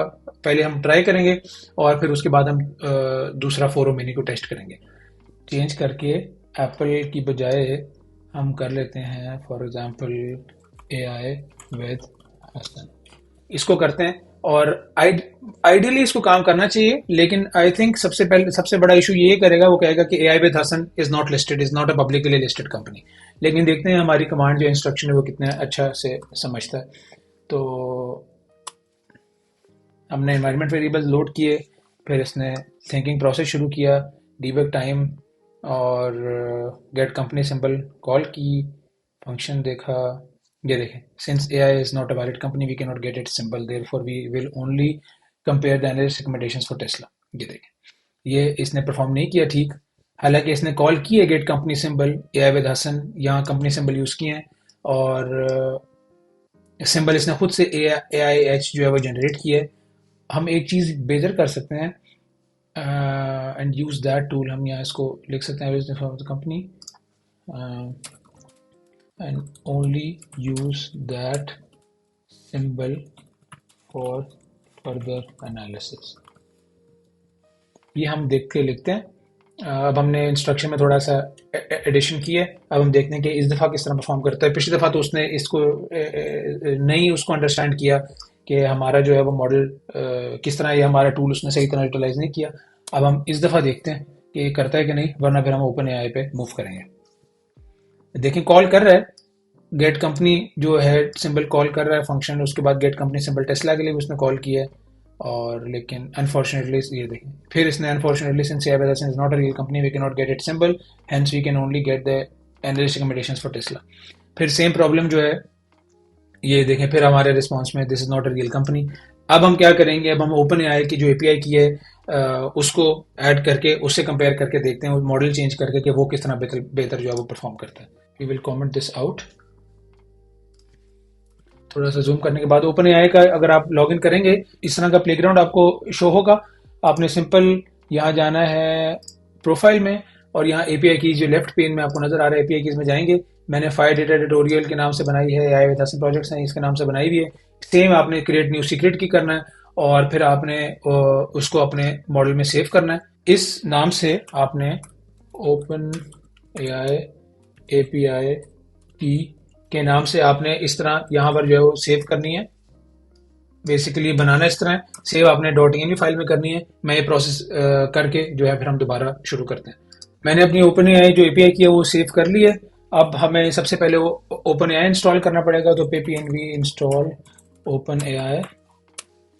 पहले हम ट्राई करेंगे और फिर उसके बाद हम दूसरा 4o mini को टेस्ट करेंगे। चेंज करके एप्पल की बजाय हम कर लेते हैं for example AI with Hasan, इसको करते हैं। और आइडियली इसको काम करना चाहिए, लेकिन आई थिंक सबसे बड़ा इशू ये करेगा, वो कहेगा कि AI with Hasan is not listed, is not a publicly listed company. लेकिन देखते हैं हमारी कमांड जो इंस्ट्रक्शन है वो कितने अच्छा से समझता है। तो हमने एनवायरनमेंट वेरिएबल्स लोड किए, फिर इसने थिंकिंग प्रोसेस शुरू किया, डीबग टाइम और गेट कंपनी सिंबल कॉल की, फंक्शन देखा। ये देखें, since AI is not a valid company, we cannot get its symbol, therefore we will only compare the analyst recommendations for Tesla। ये देखें, ये इसने परफॉर्म नहीं किया ठीक। हालांकि इसने कॉल की है get company symbol AI with Hasan, यहाँ कंपनी सिंबल यूज़ किए हैं, और सिंबल इसने खुद से AIH जो है वो जनरेट किया है। हम एक चीज़ बेहतर कर सकते हैं एंड यूज़ दैट टूल। हम यहाँ इसको लिख सकते हैं company and only use that symbol for further analysis। ये हम देख के लिखते हैं। अब हमने इंस्ट्रक्शन में थोड़ा सा एडिशन किया है। अब हम देखते हैं कि इस दफ़ा किस तरह परफॉर्म करता है। पिछली दफ़ा तो उसने इसको नहीं उसको अंडरस्टैंड किया कि हमारा जो है वो मॉडल किस तरह, ये हमारा टूल उसने सही तरह यूटिलाइज नहीं किया। अब हम इस दफ़ा देखते हैं कि ये करता है कि नहीं, वरना फिर हम ओपन AI पे मूव करेंगे। देखें, कॉल कर रहा है गेट कंपनी जो है सिंबल कॉल कर रहा है फंक्शन, उसके बाद गेट कंपनी सिंबल टेस्ला के लिए भी उसने कॉल किया है। और लेकिन अनफॉर्चुनेटली ये देखें, फिर इसने unfortunately since AI is not a real company we can not get it symbol, hence we can only get the analyst recommendations for Tesla. फिर सेम प्रॉब्लम जो है ये देखें फिर हमारे रिस्पॉन्स में this is not a real company. अब हम क्या करेंगे, अब हम ओपन एआई की जो एपीआई की है उसको ऐड करके उससे कंपेयर करके देखते हैं मॉडल चेंज करके कि वो किस तरह बेहतर बेहतर जो है वो परफॉर्म करता है। We will comment this out. थोड़ा सा जूम करने के बाद ओपन एआई का अगर आप लॉगिन करेंगे इस तरह का प्लेग्राउंड आपको शो होगा। आपने सिंपल यहाँ जाना है प्रोफाइल में और यहाँ एपीआई की जो लेफ्ट पेन में आपको नजर आ रहा है एपीआई कीज में जाएंगे। मैंने फायर डेटा एडिटोरियल के नाम से बनाई है, एआई विद हसन प्रोजेक्ट्स हैं इसके नाम से बनाई हुई है। सेम आपने क्रिएट न्यू सीक्रेट की करना है और फिर आपने उसको अपने मॉडल में सेव करना है। इस नाम से आपने ओपन एआई एपीआई की के नाम से आपने इस तरह यहाँ पर जो है वो सेव करनी है। बेसिकली बनाना इस तरह है, सेव आपने .env फाइल में करनी है। मैं ये प्रोसेस करके जो है फिर हम दोबारा शुरू करते हैं। मैंने अपनी ओपन एआई जो एपीआई की है वो सेव कर ली है। अब हमें सबसे पहले वो ओपन एआई इंस्टॉल करना पड़ेगा, तो ppnv इंस्टॉल ओपन एआई।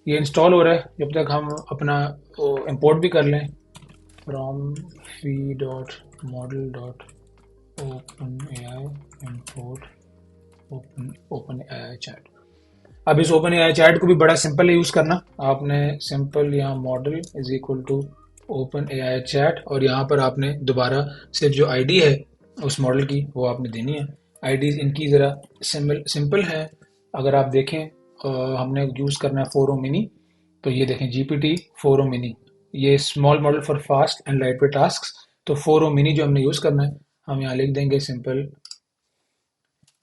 ये इंस्टॉल हो रहा है, जब तक हम अपना इंपोर्ट भी कर लें from fee.model.openai import open AI chat. अब इस ओपन एआई चैट को भी बड़ा सिंपल है यूज करना। आपने सिंपल यहाँ model is equal to open AI chat और यहाँ पर आपने दोबारा सिर्फ जो आईडी है उस मॉडल की वो आपने देनी है। आईडी इनकी ज़रा सिंपल है। अगर आप देखें हमने यूज़ करना है 4o मिनी, तो ये देखें GPT 4o मिनी, ये small model for fast and light weight task. तो 4o मिनी जो हमने यूज़ करना है, हम यहाँ लिख देंगे सिंपल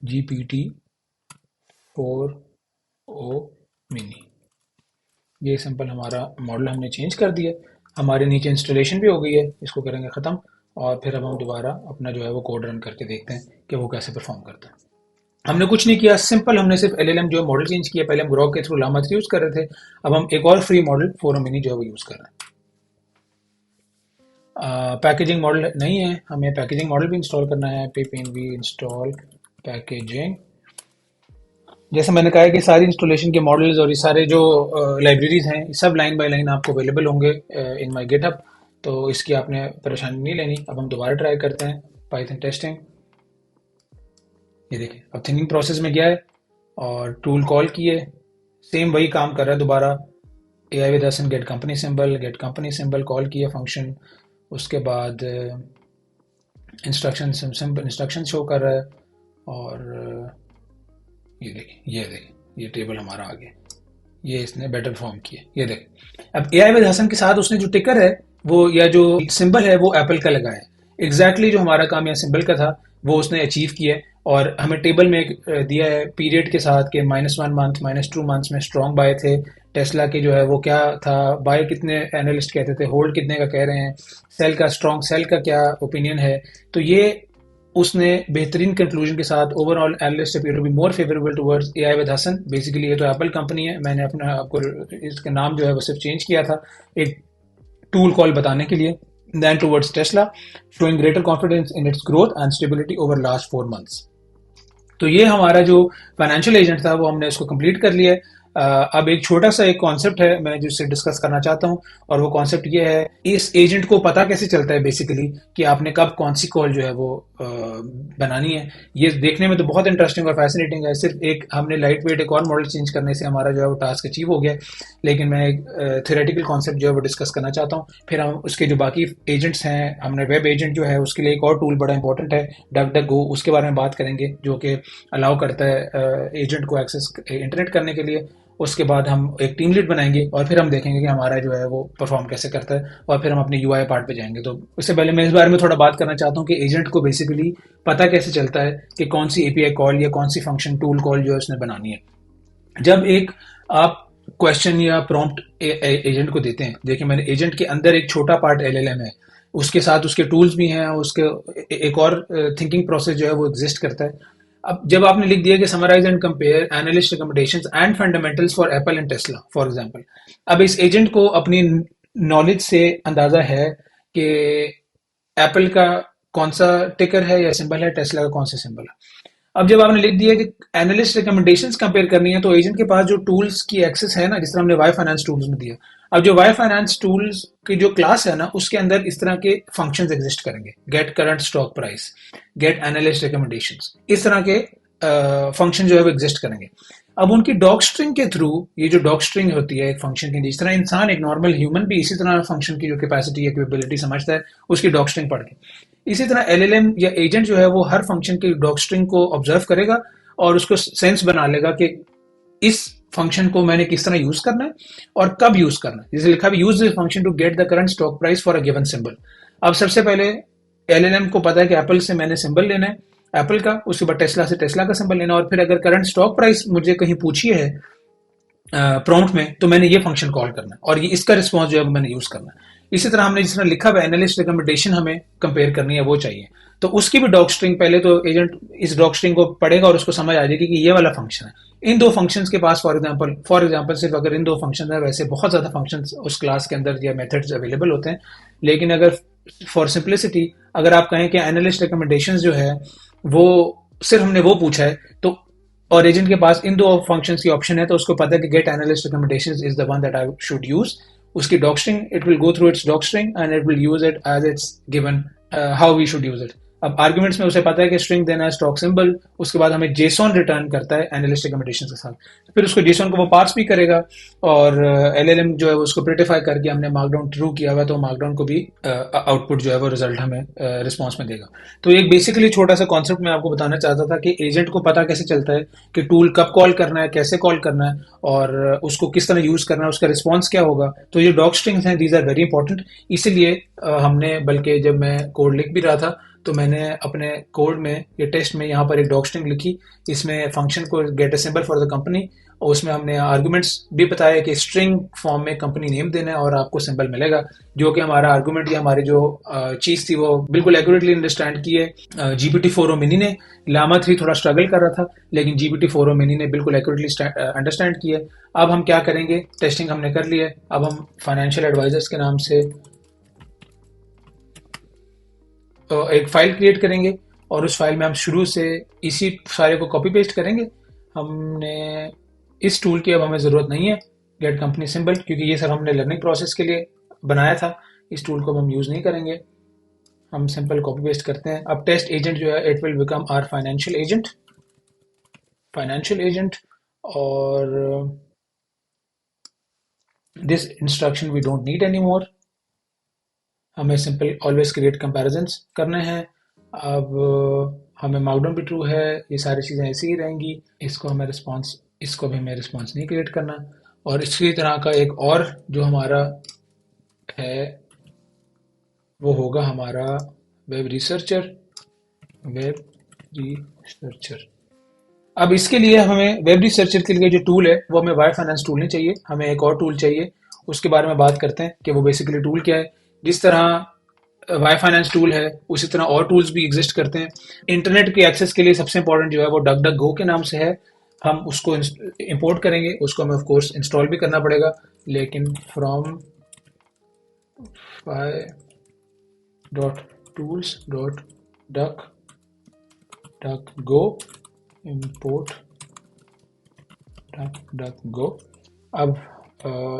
GPT 4o मिनी। ये सिंपल हमारा मॉडल हमने चेंज कर दिया। हमारे नीचे इंस्टॉलेशन भी हो गई है, इसको करेंगे ख़त्म और फिर अब हम दोबारा अपना जो है वो कोड रन करके देखते हैं कि वो कैसे परफॉर्म करता है। हमने कुछ नहीं किया, सिंपल हमने सिर्फ LLM जो है मॉडल चेंज किया। पहले हम ग्रॉक के थ्रू llama 3 यूज़ कर रहे थे, अब हम एक और फ्री मॉडल 4o मिनी जो है वो यूज़ कर रहे हैं। पैकेजिंग मॉडल नहीं है, हमें पैकेजिंग मॉडल भी इंस्टॉल करना है। ppnv install packaging. जैसे मैंने कहा है कि सारी इंस्टॉलेशन के मॉडल्स और ये सारे जो लाइब्रेरीज हैं सब लाइन बाय लाइन आपको अवेलेबल होंगे इन माय गिटहब, तो इसकी आपने परेशानी नहीं लेनी। अब हम दोबारा ट्राई करते हैं पाइथन टेस्टिंग। ये देखिए अब थिंकिंग प्रोसेस में गया है और टूल कॉल किए, सेम वही काम कर रहा है दोबारा। AI with Hasan get company symbol call किया फंक्शन, उसके बाद इंस्ट्रक्शन शो कर रहा है और ये देखिए ये टेबल हमारा आ गया, ये इसने बेटर फॉर्म किया। ये देखिए अब एआई विद हसन के साथ उसने जो टिकर है वो या जो सिंबल है वो एप्पल का लगाया है। एग्जैक्टली जो हमारा काम या सिंबल का था वो उसने अचीव किया है और हमें टेबल में दिया है पीरियड के साथ के -1 मंथ -2 मंथ्स में स्ट्रॉन्ग बाय थे टेस्ला के, जो है वो क्या था, बाय कितने एनालिस्ट कहते थे, होल्ड कितने का कह रहे हैं, सेल का स्ट्रॉन्ग सेल का क्या ओपिनियन है। तो ये उसने बेहतरीन कंक्लूजन के साथ overall analyst appear to be more favourable towards AI with Hasan. Basically ये तो एप्पल कंपनी है, मैंने अपना आपको इसका नाम जो है वो सिर्फ चेंज किया था एक टूल कॉल बताने के लिए। Then towards Tesla showing greater confidence in its growth and stability over last 4 months. तो ये हमारा जो फाइनेंशियल एजेंट था वो हमने इसको कंप्लीट कर लिया है। अब एक छोटा सा एक कॉन्सेप्ट है मैं जिससे डिस्कस करना चाहता हूँ और वो कॉन्सेप्ट ये है इस एजेंट को पता कैसे चलता है बेसिकली कि आपने कब कौन सी कॉल जो है वो बनानी है। ये देखने में तो बहुत इंटरेस्टिंग और फैसिनेटिंग है। सिर्फ एक हमने लाइट वेट एक और मॉडल चेंज करने से हमारा जो है वो टास्क अचीव हो गया, लेकिन मैं एक थ्योरेटिकल कॉन्सेप्ट जो है वो डिस्कस करना चाहता हूँ। फिर हम उसके जो बाकी एजेंट्स हैं, हमने वेब एजेंट जो है उसके लिए एक और टूल बड़ा इंपॉर्टेंट है DuckDuckGo, उसके बारे में बात करेंगे जो कि अलाउ करता है एजेंट को एक्सेस इंटरनेट करने के लिए। उसके बाद हम एक टीम लीड बनाएंगे और फिर हम देखेंगे कि हमारा जो है वो परफॉर्म कैसे करता है और फिर हम अपने यूआई पार्ट पे जाएंगे। तो उससे पहले मैं इस बारे में थोड़ा बात करना चाहता हूँ कि एजेंट को बेसिकली पता कैसे चलता है कि कौन सी एपीआई कॉल या कौन सी फंक्शन टूल कॉल जो है उसने बनानी है। जब एक आप क्वेश्चन या प्रॉम्प्ट एजेंट को देते हैं, देखिए मैंने एजेंट के अंदर एक छोटा पार्ट LLM है, उसके साथ उसके टूल्स भी हैं, उसके एक और थिंकिंग प्रोसेस जो है वो एग्जिस्ट करता है। अब जब आपने लिख दिया कि summarise and compare analyst recommendations and fundamentals for Apple and Tesla for example, अब इस एजेंट को अपनी नॉलेज से अंदाजा है कि एप्पल का कौन सा टिकर है या सिंबल है, टेस्ला का कौन सा सिंबल है। अब जब आपने लिख दिया कि एनालिस्ट रिकमेंडेशंस कंपेयर करनी है, तो एजेंट के पास जो टूल्स की एक्सेस है ना, जिस तरह हमने वाई फाइनेंस टूल्स में दिया, अब जो वाई फाइनेंस टूल्स की जो क्लास है ना उसके अंदर इस तरह के फंक्शंस एग्जिस्ट करेंगे, get current stock price, get analyst recommendations, इस तरह के फंक्शन जो है वो एग्जिस्ट करेंगे। अब उनकी डॉग स्ट्रिंग के थ्रू, ये जो डॉग स्ट्रिंग होती है एक फंक्शन की, जिस तरह इंसान एक नॉर्मल ह्यूमन भी इसी तरह फंक्शन की जो कैपेसिटी या कैपेबिलिटी समझता है उसकी डॉग स्ट्रिंग पढ़ के, इसी तरह एलएलएम या एजेंट जो है वो हर फंक्शन की डॉग स्ट्रिंग को ऑब्जर्व करेगा और उसको सेंस बना लेगा कि इस फंक्शन को मैंने किस तरह यूज करना है और कब यूज करना है। जैसे लिखा है use this function to get the current stock price for a given symbol. अब सबसे पहले एलएलएम को पता है कि एप्पल से मैंने सिंबल लेना है एप्पल का, उसके बाद टेस्ला से टेस्ला का सिंबल लेना, और फिर अगर करंट स्टॉक प्राइस मुझे कहीं पूछी है प्रॉम्प्ट में, तो मैंने ये फंक्शन कॉल करना है और ये इसका रिस्पॉन्स जो है मैंने यूज करना है। इसी तरह हमने जिस तरह लिखा हुआ एनालिस्ट रिकमेंडेशन हमें कंपेयर करनी है वो चाहिए, तो उसकी भी डॉग स्ट्रिंग पहले तो एजेंट इस डॉग स्ट्रिंग को पढ़ेगा और उसको समझ आ जाएगी कि ये वाला फंक्शन है। इन दो फंक्शंस के पास फॉर एग्जांपल सिर्फ अगर इन दो फंक्शन है, वैसे बहुत ज्यादा फंक्शंस उस क्लास के अंदर या मेथड्स अवेलेबल होते हैं, लेकिन अगर फॉर सिंप्लिसिटी अगर आप कहें कि एनालिस्ट रिकमेंडेशंस जो है वो सिर्फ हमने वो पूछा है, तो और एजेंट के पास इन दो फंक्शंस की ऑप्शन है, तो उसको पता है कि get analyst recommendations is the one that I should use. उसकी dog string, it will go through its dog string and it will use it as its given how we should use it. अब arguments में उसे पता है कि string देना है stock symbol, उसके बाद हमें जेसॉन रिटर्न करता है एनालिस्ट रिकमेंडेशन के साथ, फिर उसको जेसॉन को वो पार्स भी करेगा और एलएलएम जो है उसको प्रिटिफाई करके हमने मार्कडाउन ट्रू किया हुआ, तो मार्कडाउन को भी आउटपुट जो है वो रिजल्ट हमें रिस्पॉन्स में देगा। तो एक बेसिकली छोटा सा कॉन्सेप्ट मैं आपको बताना चाहता था कि एजेंट को पता कैसे चलता है कि टूल कब कॉल करना है, कैसे कॉल करना है और उसको किस तरह यूज करना है, उसका रिस्पॉन्स क्या होगा। तो ये डॉग स्ट्रिंग्स हैं, दीज आर वेरी इंपॉर्टेंट। इसीलिए हमने, बल्कि जब मैं कोड लिख भी रहा था तो मैंने अपने कोड में ये टेस्ट में यहाँ पर एक डॉग स्ट्रिंग लिखी, इसमें फंक्शन को get a symbol for the company, और उसमें हमने आर्गुमेंट्स भी बताया कि स्ट्रिंग फॉर्म में कंपनी नेम देना है और आपको सिंबल मिलेगा, जो कि हमारा आर्गुमेंट या हमारी जो चीज थी वो बिल्कुल एक्यूरेटली अंडरस्टैंड की है जीपीटी 4o मिनी ने। लामा 3 थोड़ा स्ट्रगल कर रहा था, लेकिन जीपीटी 4o मिनी ने बिल्कुल एक्यूरेटली अंडरस्टैंड किया। अब हम क्या करेंगे, टेस्टिंग हमने कर लिया है, अब हम फाइनेंशियल एडवाइजर्स के नाम से एक फाइल क्रिएट करेंगे और उस फाइल में हम शुरू से इसी सारे को कॉपी पेस्ट करेंगे। हमने इस टूल की अब हमें ज़रूरत नहीं है, गेट कंपनी सिंबल, क्योंकि ये सब हमने लर्निंग प्रोसेस के लिए बनाया था। इस टूल को हम यूज़ नहीं करेंगे, हम सिंपल कॉपी पेस्ट करते हैं। अब टेस्ट एजेंट जो है it will become our financial agent और this instruction we don't need any more. हमें सिंपल ऑलवेज क्रिएट कंपैरिजंस करने हैं। अब हमें मार्कडाउन भी ट्रू है, ये सारी चीज़ें ऐसी ही रहेंगी। इसको भी हमें रिस्पॉन्स नहीं क्रिएट करना। और इसी तरह का एक और जो हमारा है वो होगा हमारा वेब रिसर्चर। अब इसके लिए हमें वेब रिसर्चर के लिए जो टूल है वो हमें वाई फाइनेंस टूल नहीं चाहिए, हमें एक और टूल चाहिए। उसके बारे में बात करते हैं कि वो बेसिकली टूल क्या है। जिस तरह वाई फाइनेंस टूल है उसी तरह और टूल्स भी एग्जिस्ट करते हैं। इंटरनेट के एक्सेस के लिए सबसे इंपॉर्टेंट जो है वो डक डक गो के नाम से है। हम उसको इंपोर्ट करेंगे, उसको हमें ऑफ कोर्स इंस्टॉल भी करना पड़ेगा, लेकिन फ्रॉम fi.tools.duck.go import duck.go। अब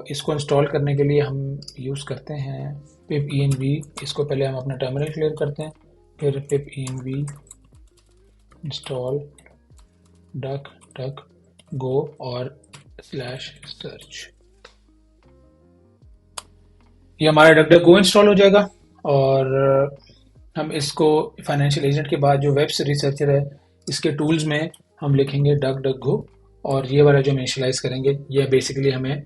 इसको इंस्टॉल करने के लिए हम यूज़ करते हैं pip env। इसको पहले हम अपना टर्मिनल क्लियर करते हैं, फिर pip env इंस्टॉल duck.go और /search। ये हमारा duck.go इंस्टॉल हो जाएगा और हम इसको फाइनेंशियल एजेंट के बाद जो वेब रिसर्चर है इसके टूल्स में हम लिखेंगे duck.go और ये वाला जो हम इनिशियलाइज करेंगे ये बेसिकली हमें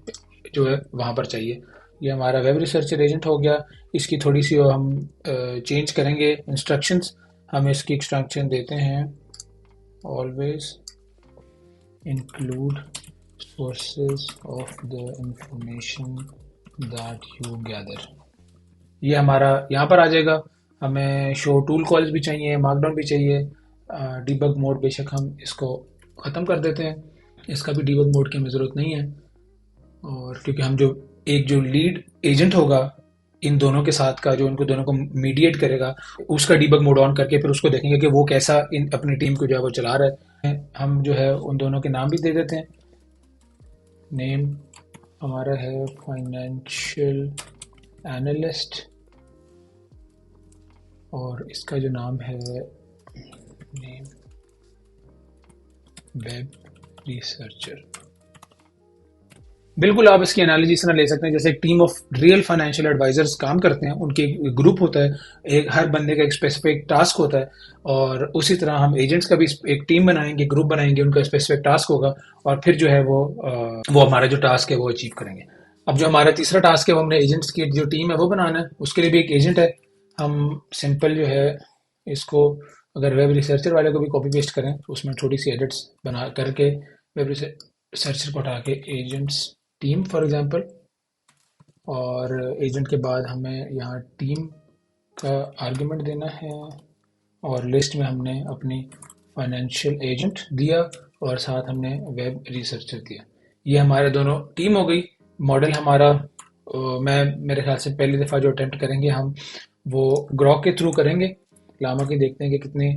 जो है वहाँ पर चाहिए। ये हमारा वेब रिसर्चर एजेंट हो गया। इसकी थोड़ी सी हम चेंज करेंगे इंस्ट्रक्शंस। हम इसकी इंस्ट्रक्शन देते हैं always include sources of the information that you gather. ये हमारा यहाँ पर आ जाएगा। हमें शो टूल कॉल्स भी चाहिए, मार्कडाउन भी चाहिए, डीबग मोड बेशक हम इसको ख़त्म कर देते हैं, इसका भी डीबग मोड की हमें ज़रूरत नहीं है। और क्योंकि हम जो लीड एजेंट होगा इन दोनों के साथ का, जो उनको दोनों को मीडिएट करेगा, उसका डीबग मोड ऑन करके फिर उसको देखेंगे कि वो कैसा इन अपनी टीम को जो है वो चला रहा है। हम जो है उन दोनों के नाम भी दे देते हैं। नेम हमारा है फाइनेंशियल एनालिस्ट और इसका जो नाम है नेम वेब रिसर्चर। बिल्कुल आप इसकी एनालिसिस इस तरह ले सकते हैं जैसे एक team of real financial advisors काम करते हैं, उनके एक ग्रुप होता है, एक हर बंदे का एक स्पेसिफिक टास्क होता है, और उसी तरह हम एजेंट्स का भी एक टीम बनाएंगे, ग्रुप बनाएंगे, उनका स्पेसिफिक टास्क होगा, और फिर जो है वो हमारा जो टास्क है वो अचीव करेंगे। अब जो हमारा तीसरा टास्क है वो हमने एजेंट्स की जो टीम है वो बनाना है, उसके लिए भी एक एजेंट है। हम सिंपल जो है इसको अगर वेब रिसर्चर वाले को भी कॉपी पेस्ट करें तो उसमें छोटी सी एडिट्स बना करके वेब रिसर्चर को हटा के एजेंट्स टीम फॉर एग्जांपल, और एजेंट के बाद हमें यहाँ टीम का आर्गुमेंट देना है, और लिस्ट में हमने अपनी फाइनेंशियल एजेंट दिया और साथ हमने वेब रिसर्चर दिया। ये हमारे दोनों टीम हो गई। मॉडल हमारा मैं मेरे ख्याल से पहली दफ़ा जो अटेम्प्ट करेंगे हम वो ग्रॉक के थ्रू करेंगे। लामा की देखते हैं कि कितनी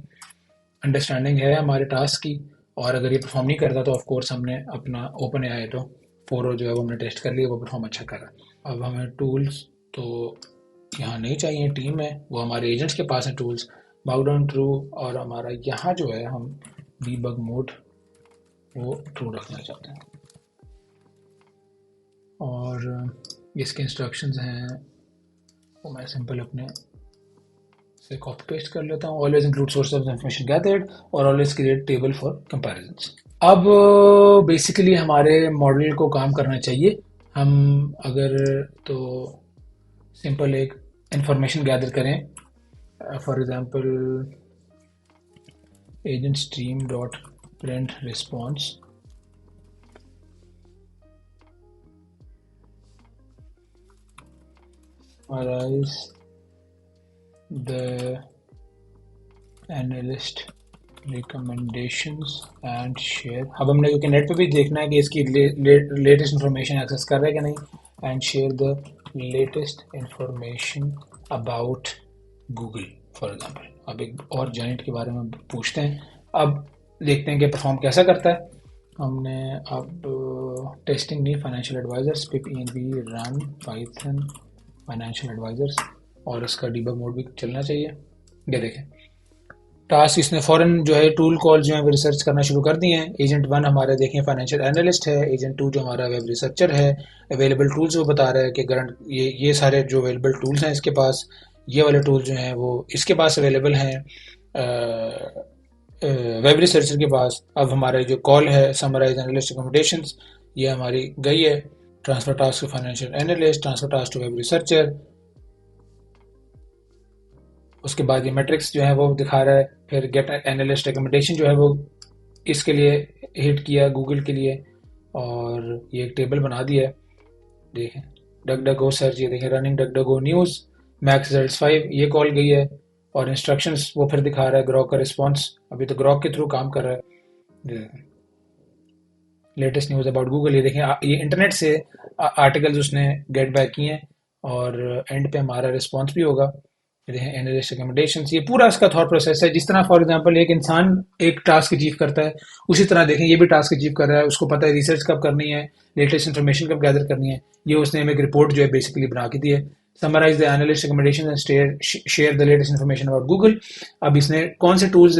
अंडरस्टैंडिंग है हमारे टास्क की, और अगर ये परफॉर्म नहीं करता तो ऑफ कोर्स हमने अपना ओपन एआई तो 4 जो है वो हमने टेस्ट कर लिया, वो परफॉर्म अच्छा कर रहा है। अब हमें टूल्स तो यहाँ नहीं चाहिए, टीम है वो हमारे एजेंट्स के पास है टूल्स, बाउडाउन ट्रू, और हमारा यहाँ जो है हम डीबग मोड वो ट्रू रखना चाहते हैं, और इसके इंस्ट्रक्शंस हैं वो मैं सिंपल अपने से कॉपी पेस्ट कर लेता हूँ। Always include source of information gathered और always create table for comparisons. अब बेसिकली हमारे मॉडल को काम करना चाहिए। हम अगर तो सिंपल एक इंफॉर्मेशन गैदर करें, for example agent stream dot print response, summarize the analyst recommendations and share। अब हमने क्योंकि नेट पे भी देखना है कि इसकी लेटेस्ट इंफॉर्मेशन एक्सेस कर रहा है कि नहीं, and share the latest information about Google for example. अब एक और जॉइंट के बारे में पूछते हैं, अब देखते हैं कि परफॉर्म कैसा करता है। हमने अब टेस्टिंग नहीं, financial advisors pip env run python financial advisors, और इसका डीबग मोड भी चलना चाहिए। ये देखें टास्क इसने फ़ौरन जो है टूल कॉल जो है वो रिसर्च करना शुरू कर दिए हैं। एजेंट 1 हमारा देखें फाइनेंशियल एनालिस्ट है, एजेंट 2 जो हमारा वेब रिसर्चर है। अवेलेबल टूल्स वो बता रहा है कि करंट ये सारे जो अवेलेबल टूल्स हैं इसके पास, ये वाले टूल्स जो हैं वो इसके पास अवेलेबल हैं वेब रिसर्चर के पास। अब हमारे जो कॉल है समराइज एनालिस्ट रिकमेंडेशंस, ये हमारी गई है। Transfer task to financial analyst, transfer task to web researcher, उसके बाद ये मैट्रिक्स जो है वो दिखा रहा है। फिर गेट एनालिस्ट रिकमेंडेशन जो है वो इसके लिए हिट किया गूगल के लिए, और ये एक टेबल बना दिया है। देखें डक डक गो सर्च, ये देखें रनिंग डक डक गो न्यूज़ मैक्स रिजल्ट्स 5, ये कॉल गई है, और इंस्ट्रक्शंस वो फिर दिखा रहा है ग्रॉक का रिस्पॉन्स, अभी तो ग्रॉक के थ्रू काम कर रहा है। लेटेस्ट न्यूज़ अबाउट गूगल, ये देखें ये इंटरनेट से आर्टिकल्स उसने गेट बैक किए हैं, और एंड पे हमारा रिस्पॉन्स भी होगा। एनालिस्ट रिकमेंडेशंस, ये पूरा इसका थॉट प्रोसेस है। जिस तरह फॉर एग्जांपल एक इंसान एक टास्क अचीव करता है, उसी तरह देखें ये भी टास्क अचीव कर रहा है। उसको पता है रिसर्च कब करनी है, लेटेस्ट इन्फॉर्मेशन कब गैदर करनी है, ये उसने हमें एक रिपोर्ट जो है बेसिकली बना के दी है। Summarise the analyst recommendation and share the latest information about Google. अब इसने कौन से टूल्स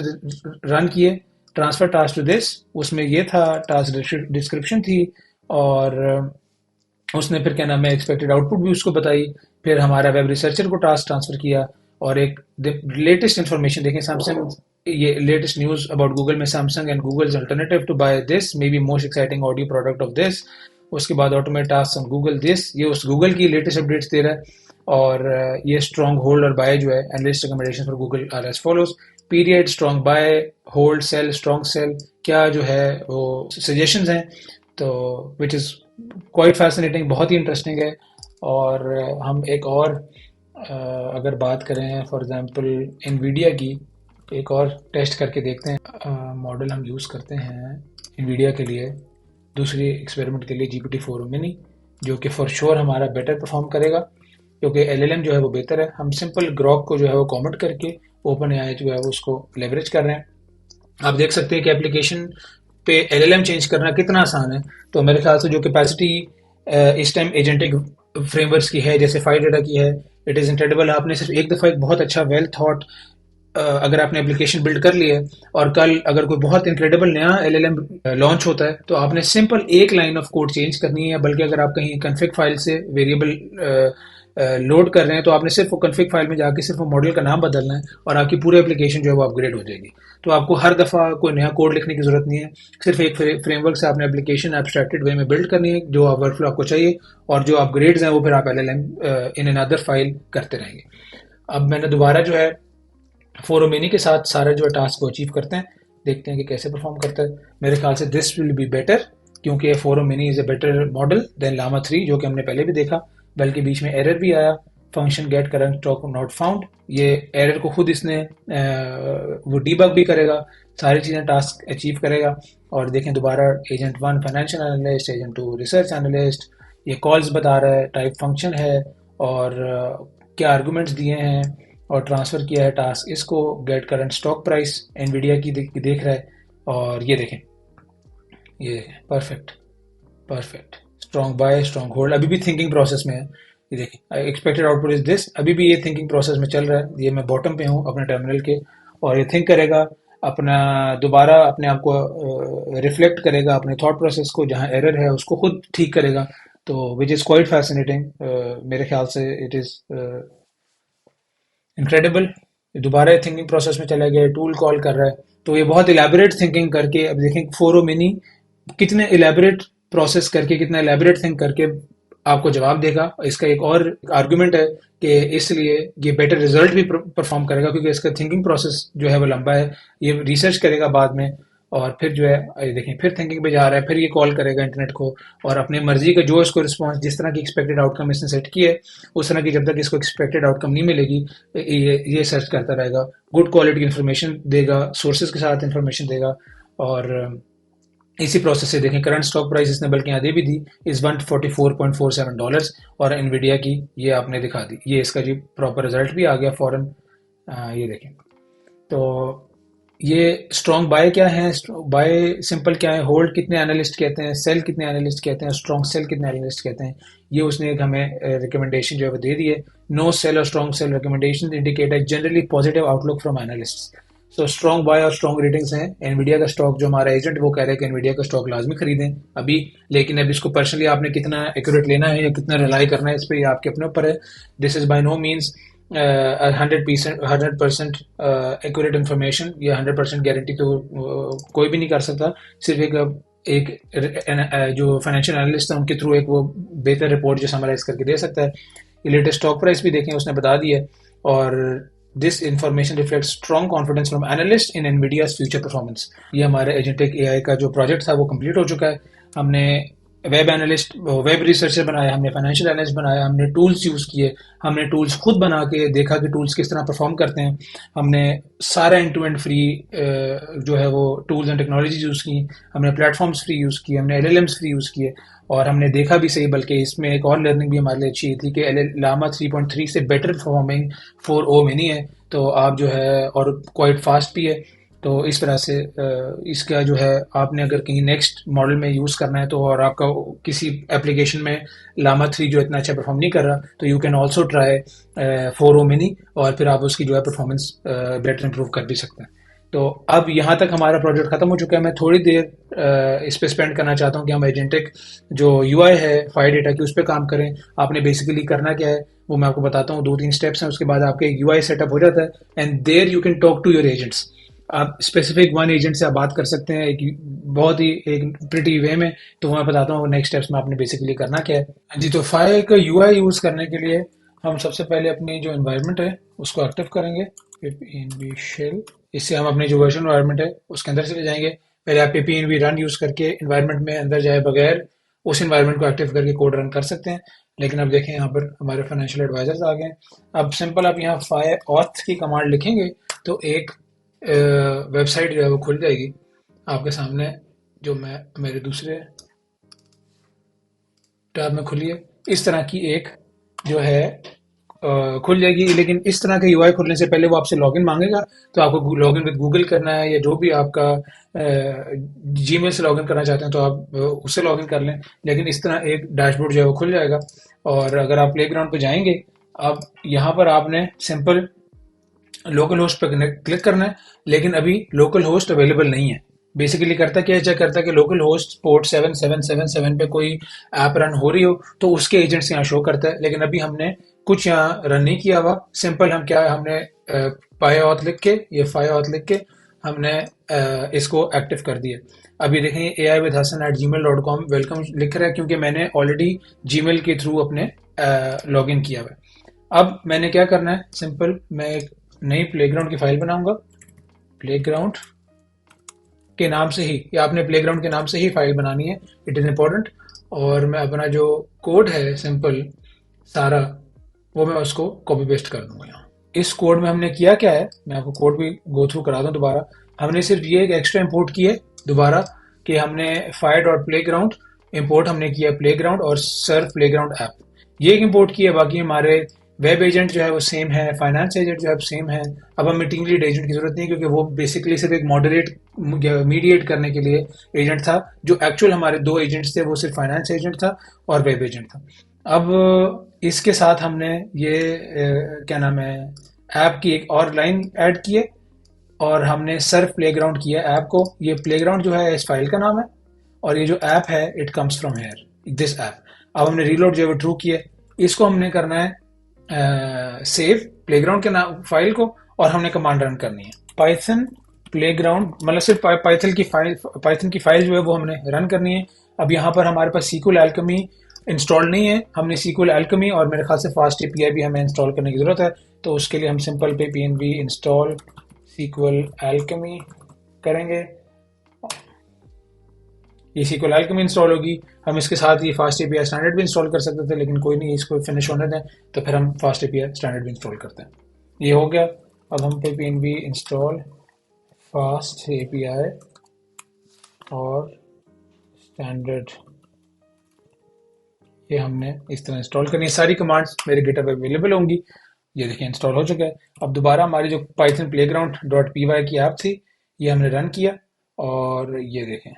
रन किए, ट्रांसफर टास्क टू दिस, उसमें ये था, टास्क डिस्क्रिप्शन थी, और उसने फिर क्या नाम है एक्सपेक्टेड आउटपुट भी उसको बताई। फिर हमारा वेब रिसर्चर को टास्क ट्रांसफर किया, और एक लेटेस्ट इन्फॉर्मेशन देखें सैमसंग, ये लेटेस्ट न्यूज़ अबाउट गूगल में Samsung and Google's alternative to buy this may be most exciting audio product of this. उसके बाद automate task on Google this, ये उस गूगल की लेटेस्ट अपडेट्स दे रहा है। और ये स्ट्रॉन्ग होल्ड और बाय जो है analyst recommendation for Google are as follows, period, strong buy, hold, sell, strong sell, क्या जो है वो सजेशंस हैं, तो विच इज़ क्वाइट फैसिनेटिंग, बहुत ही इंटरेस्टिंग है। और हम एक और अगर बात करें फॉर एग्जांपल एनवीडिया की, एक और टेस्ट करके देखते हैं। मॉडल हम यूज़ करते हैं एनवीडिया के लिए, दूसरी एक्सपेरिमेंट के लिए GPT-4 मिनी, जो कि फॉर श्योर हमारा बेटर परफॉर्म करेगा, क्योंकि LLM जो है वो बेहतर है। हम सिंपल ग्रॉक को जो है वो कॉमेंट करके ओपन एआई जो है वो उसको लेवरेज कर रहे हैं। आप देख सकते हैं कि एप्लीकेशन पे LLM चेंज करना कितना आसान है। तो मेरे ख्याल से जो कैपेसिटी इस टाइम एजेंटिक फ्रेमवर्क्स की है, जैसे फाइव डाटा की है, इट इज़ इनक्रेडिबल। आपने सिर्फ एक दफ़ा एक बहुत अच्छा वेल थॉट अगर आपने एप्लीकेशन बिल्ड कर लिया है और कल अगर कोई बहुत इनक्रेडिबल नया एलएलएम लॉन्च होता है तो आपने सिंपल एक लाइन ऑफ कोड चेंज करनी है, बल्कि अगर आप कहीं कन्फिग फाइल से वेरिएबल लोड कर रहे हैं तो आपने सिर्फ वो कन्फिग फाइल में जाके सिर्फ वो मॉडल का नाम बदलना है और आपकी पूरी एप्लीकेशन जो है वो अपग्रेड हो जाएगी। तो आपको हर दफ़ा कोई नया कोड लिखने की ज़रूरत नहीं है, सिर्फ एक फ्रेमवर्क से आपने एप्लीकेशन एब्स्ट्रैक्टेड वे में बिल्ड करनी है जो वर्कफ्लो आपको चाहिए, और जो अपग्रेड्स हैं वो फिर आप एलएलएम इन अनदर फाइल करते रहेंगे। अब मैंने दोबारा जो है फोरो मिनी के साथ सारे जो है टास्क को अचीव करते हैं, देखते हैं कि कैसे परफॉर्म करता है। मेरे ख्याल से दिस विल बी बेटर, क्योंकि four o mini is a better model than Llama 3 जो कि हमने पहले भी देखा, बल्कि बीच में एरर भी आया, function get current stock not found. ये एरर को खुद इसने वो डीबग भी करेगा, सारी चीज़ें टास्क अचीव करेगा। और देखें दोबारा agent 1 financial analyst, agent 2 research analyst, ये कॉल्स बता रहा है, टाइप फंक्शन है और क्या आर्गूमेंट्स दिए हैं और ट्रांसफ़र किया है टास्क इसको, get current stock price Nvidia की देख रहा है। और ये देखें perfect perfect, strong buy strong hold, अभी भी थिंकिंग प्रोसेस में है। ये देखें एक्सपेक्टेड आउटपुट इज दिस, अभी भी ये थिंकिंग प्रोसेस में चल रहा है। ये मैं बॉटम पे हूँ अपने टर्मिनल के, और ये थिंक करेगा, अपना दोबारा अपने आप को रिफ्लेक्ट करेगा अपने थॉट प्रोसेस को, जहाँ एरर है उसको खुद ठीक करेगा। तो विच इज़ क्वाइट फैसिनेटिंग, मेरे ख्याल से इट इज़ इनक्रेडिबल। दोबारा थिंकिंग प्रोसेस में चला गया, टूल कॉल कर रहा है, तो ये बहुत इलेबोरेट थिंकिंग करके, अब देखें फोरो मिनी कितने इलेबोरेट प्रोसेस करके, कितना इलेबोरेट थिंक करके आपको जवाब देगा। इसका एक और आर्गुमेंट है कि इसलिए ये बेटर रिजल्ट भी परफॉर्म करेगा, क्योंकि इसका थिंकिंग प्रोसेस जो है वो लंबा है, ये रिसर्च करेगा बाद में, और फिर जो है ये देखें फिर थिंकिंग पे जा रहा है, फिर ये कॉल करेगा इंटरनेट को, और अपने मर्जी का जो इसको रिस्पॉन्स, जिस तरह की एक्सपेक्टेड आउटकम इसने सेट की है उस तरह की जब तक इसको एक्सपेक्टेड आउटकम नहीं मिलेगी ये सर्च करता रहेगा, गुड क्वालिटी इन्फॉर्मेशन देगा, सोर्सेज के साथ इन्फॉर्मेशन देगा। और इसी प्रोसेस से देखें करंट स्टॉक प्राइस इसने बल्कि यहाँ दे भी दी इस $144.47, और एनवीडिया की ये आपने दिखा दी, ये इसका जी प्रॉपर रिजल्ट भी आ गया फॉरन। ये देखें, तो ये स्ट्रॉन्ग बाय क्या है, बाय सिंपल क्या है, होल्ड कितने एनालिस्ट कहते हैं, सेल कितने एनालिस्ट कहते हैं, स्ट्रॉन्ग सेल कितने एनालिस्ट कहते हैं, ये उसने एक हमें रिकमेंडेशन जो है वो दे दी है। नो सेल और स्ट्रॉन्ग सेल रिकमेंडेशन इंडिकेट है generally positive outlook from analyst. So strong bye और स्ट्रॉन्ग रेटिंग्स हैं। एनवीडिया का स्टॉक, जो हमारा एजेंट वो कह रहे हैं कि एनवीडिया का स्टॉक लाजमी खरीदें अभी, लेकिन अब इसको पर्सनली आपने कितना एक्यूरेट लेना है या कितना रिलाई करना है इस पर, ये आपके अपने ऊपर है। This is by no means 100% accurate information या 100% गारंटी तो कोई भी नहीं कर सकता। सिर्फ एक जो फाइनेंशियल एनालिस्ट है उनके थ्रू एक वो बेहतर रिपोर्ट जो समराइज करके दे सकता है। ये लेटेस्ट स्टॉक प्राइस भी देखें, उसने बता दिया है, और this information reflect strong confidence from analyst in Nvidia's future performance. ये हमारे एजेंटिक एआई का जो प्रोजेक्ट था वो कंप्लीट हो चुका है। हमने वेब एनालिस्ट, वेब रिसर्चर बनाया, हमने फाइनेंशियल एनालिस्ट बनाया, हमने टूल्स यूज़ किए, हमने टूल्स खुद बना के देखा कि टूल्स किस तरह परफॉर्म करते हैं, हमने सारा एंड टू एंड फ्री जो है वो टूल्स एंड टेक्नोलॉजीज यूज़ की, हमने प्लेटफॉर्म्स फ्री यूज़ किए, हमने एलएलएम्स फ्री यूज़ किए, और हमने देखा भी सही, बल्कि इसमें एक और लर्निंग भी हमारे लिए अच्छी थी कि लामा 3.3 से बेटर परफॉर्मिंग 4o मिनी है, तो आप जो है और क्वाइट फास्ट भी है। तो इस तरह से इसका जो है आपने अगर कहीं नेक्स्ट मॉडल में यूज़ करना है तो, और आपका किसी एप्लीकेशन में लामा 3 जो इतना अच्छा परफॉर्म नहीं कर रहा, तो you can also try 4o mini, और फिर आप उसकी जो है परफॉर्मेंस बेटर इंप्रूव कर भी सकते हैं। तो अब यहाँ तक हमारा प्रोजेक्ट खत्म हो चुका है। मैं थोड़ी देर इस पे स्पेंड करना चाहता हूँ कि हम एजेंटिक जो यूआई है फायर डेटा की उस पर काम करें। आपने बेसिकली करना क्या है वो मैं आपको बताता हूँ, 2-3 स्टेप्स हैं, उसके बाद आपका एक यूआई सेटअप हो जाता है and there you can talk to your agents. आप स्पेसिफिक वन एजेंट से आप बात कर सकते हैं एक बहुत ही एक प्रिटी वे में। तो मैं बताता हूँ नेक्स्ट स्टेप्स में आपने बेसिकली करना क्या है जी। तो फायर का यूआई यूज़ करने के लिए हम सबसे पहले अपनी जो एनवायरनमेंट है उसको एक्टिव करेंगे, pip-env shell। इससे हम अपने जो वर्चुअल एनवायरनमेंट है उसके अंदर चले जाएंगे। पहले आप pip-env रन यूज़ करके एनवायरनमेंट में अंदर जाए बगैर उस एनवायरनमेंट को एक्टिव करके कोड रन कर सकते हैं, लेकिन अब देखें यहाँ पर हमारे फाइनेंशियल एडवाइजर्स आ गए। अब सिंपल आप यहाँ फायर ऑथ की कमांड लिखेंगे तो एक वेबसाइट जो है वो खुल जाएगी आपके सामने, जो मैं मेरे दूसरे टैब में खुली है। इस तरह की एक जो है खुल जाएगी, लेकिन इस तरह का यूआई खुलने से पहले वो आपसे लॉगिन मांगेगा, तो आपको लॉगिन विद गूगल करना है या जो भी आपका जीमेल से लॉगिन करना चाहते हैं तो आप उससे लॉगिन कर लें। लेकिन इस तरह एक डैशबोर्ड जो है वो खुल जाएगा। और अगर आप प्लेग्राउंड पे जाएंगे, अब यहाँ पर आपने सिंपल लोकल होस्ट पर क्लिक करना है, लेकिन अभी लोकल होस्ट अवेलेबल नहीं है। बेसिकली करता क्या है, चेक करता है कि लोकल होस्ट पोर्ट 7777 पे कोई ऐप रन हो रही हो तो उसके एजेंट्स यहाँ शो करता है, लेकिन अभी हमने कुछ यहाँ रन नहीं किया हुआ। सिंपल हम क्या है, हमने पाई ऑथ लिख के, ये फाई ऑथ लिख के हमने इसको एक्टिव कर दिया। अभी देखें ai-with-hasan@gmail.com वेलकम लिख रहा है, क्योंकि मैंने ऑलरेडी जीमेल के थ्रू अपने लॉग इन किया हुआ है। अब मैंने क्या करना है, सिंपल मैं एक नई प्लेग्राउंड की फाइल बनाऊंगा। प्लेग्राउंड के नाम से ही, या आपने प्लेग्राउंड के नाम से ही फाइल बनानी है, इट इज इम्पोर्टेंट। और मैं अपना जो कोड है सिंपल सारा, वो मैं उसको कॉपी पेस्ट कर दूंगा यहाँ। इस कोड में हमने किया क्या है, मैं आपको कोड भी गो थ्रू करा दूं दोबारा। हमने सिर्फ ये एक एक्स्ट्रा इंपोर्ट की है दोबारा, कि हमने fire dot play ground import हमने किया प्लेग्राउंड और सर्व प्लेग्राउंड ऐप, ये एक इम्पोर्ट किया। बाकी हमारे वेब एजेंट जो है वो सेम है, फाइनेंस एजेंट जो है सेम है। अब हमें टीम लीड एजेंट की जरूरत नहीं है, क्योंकि वो बेसिकली सिर्फ एक मॉडरेट मीडिएट करने के लिए एजेंट था। जो एक्चुअल हमारे दो एजेंट्स थे वो सिर्फ फाइनेंस एजेंट था और वेब एजेंट था। अब इसके साथ हमने ये क्या नाम है, ऐप की एक और लाइन ऐड की है, और हमने सर्फ प्लेग्राउंड किया ऐप को। ये प्लेग्राउंड जो है इस फाइल का नाम है, और ये जो ऐप है it comes from here, this app. अब हमने रीलोड जो है वो ट्रू किया। इसको हमने करना है सेव प्लेग्राउंड के नाम फाइल को, और हमने कमांड रन करनी है पाइथन प्लेग्राउंड, मतलब सिर्फ पाइथन की फाइल जो है वो हमने रन करनी है। अब यहाँ पर हमारे पास सीक्वल एल्केमी इंस्टॉल नहीं है, हमने सीक्वल एल्केमी और मेरे ख्याल से फास्ट एपीआई भी हमें इंस्टॉल करने की जरूरत है। तो उसके लिए हम सिंपल पे pnv इंस्टॉल सीक्वल एल्केमी करेंगे। ये सीक्वल एल्केमी इंस्टॉल होगी। हम इसके साथ ये फास्ट एपीआई स्टैंडर्ड भी इंस्टॉल कर सकते थे, लेकिन कोई नहीं, इसको फिनिश होने दें, तो फिर हम फास्ट एपीआई स्टैंडर्ड भी इंस्टॉल करते हैं। ये हो गया। अब हम पे pnv इंस्टॉल फास्ट एपीआई और स्टैंडर्ड, ये हमने इस तरह इंस्टॉल करनी है। सारी कमांड्स मेरे गिटहब पे अवेलेबल होंगी। ये देखिए इंस्टॉल हो चुका है। अब दोबारा हमारी जो पाइथन प्लेग्राउंड डॉट py की ऐप थी, ये हमने रन किया, और ये देखें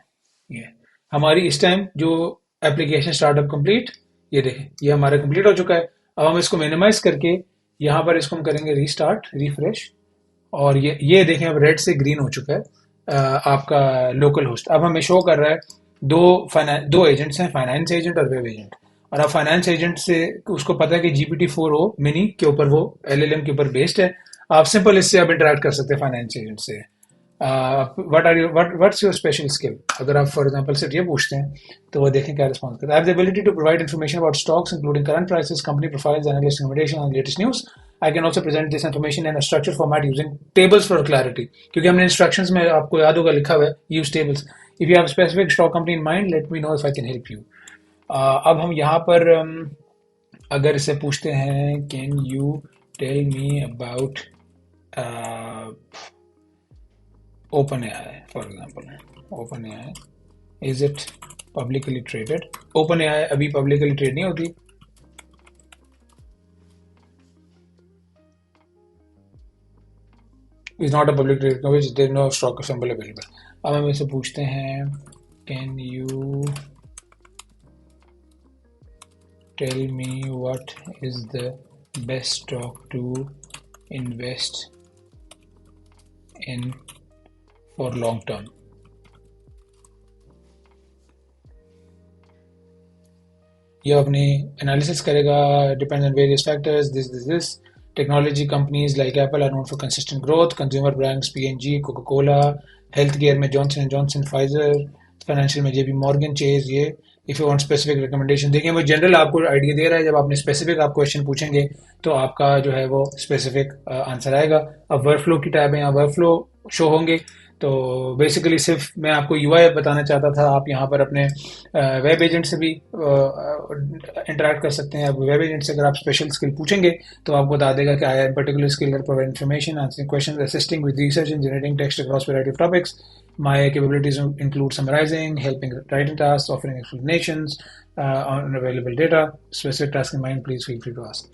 ये हमारी इस टाइम जो एप्लीकेशन स्टार्टअप कंप्लीट, ये देखें ये हमारा कंप्लीट हो चुका है। अब हम इसको मिनिमाइज करके यहाँ पर इसको हम करेंगे रीस्टार्ट, रिफ्रेश, और ये देखें अब रेड से ग्रीन हो चुका है आपका लोकल होस्ट। अब हमें शो कर रहा है दो एजेंट्स हैं, फाइनेंस एजेंट और वेब एजेंट। और अब फाइनेंस एजेंट से उसको पता है कि GPT-4o मिनी के ऊपर वो LLM के ऊपर बेस्ड है। आप सिंपल इससे आप इंटरेक्ट कर सकते हैं फाइनेंस एजेंट से। व्हाट्स योर स्पेशल स्किल, अगर आप फॉर एग्जांपल सिर्फ ये पूछते हैं तो वो देखें क्या रिस्पॉन्स करता है। I have the ability to provide information about stocks including current prices, company profiles, analyst recommendation and latest news. I can also present this information in a structure format using tables for clarity, क्योंकि हमने instructions में आपको याद होगा लिखा हुआ है use tables. If you have specific stock company in mind, let me know if I can help you. अब हम यहाँ पर अगर इसे पूछते हैं, can you tell me about OpenAI, for example OpenAI, is it publicly traded? OpenAI अभी publicly trade नहीं होती। Is not a public trade which there no stock symbol available. अब हम इसे पूछते हैं, can you tell me what is the best stock to invest in for long term. ये अपनी एनालिसिस करेगा, depends on various factors, this technology companies like Apple are known for consistent growth, consumer brands P&G, Coca Cola, health care में Johnson and Johnson, Pfizer, financial में JP Morgan Chase. ये if you want specific recommendation, देखिए वो general आपको idea दे रहा है। जब आपने स्पेसिफिक आप क्वेश्चन पूछेंगे तो आपका जो है वो स्पेसिफिक आंसर आएगा। अब वर्कफ्लो की टैब है, यहाँ वर्कफ्लो शो होंगे। तो बेसिकली सिर्फ मैं आपको UI बताना चाहता था। आप यहाँ पर अपने वेब एजेंट से भी इंटरेक्ट कर सकते हैं। अब वेब एजेंट से अगर आप स्पेशल स्किल पूछेंगे तो आपको बता देगा कि I am particular skill that provide information, answering questions, assisting with research in generating text across variety of topics. My capabilities include summarizing, helping writing tasks, offering explanations on available data. Specific task in mind, please feel free to ask.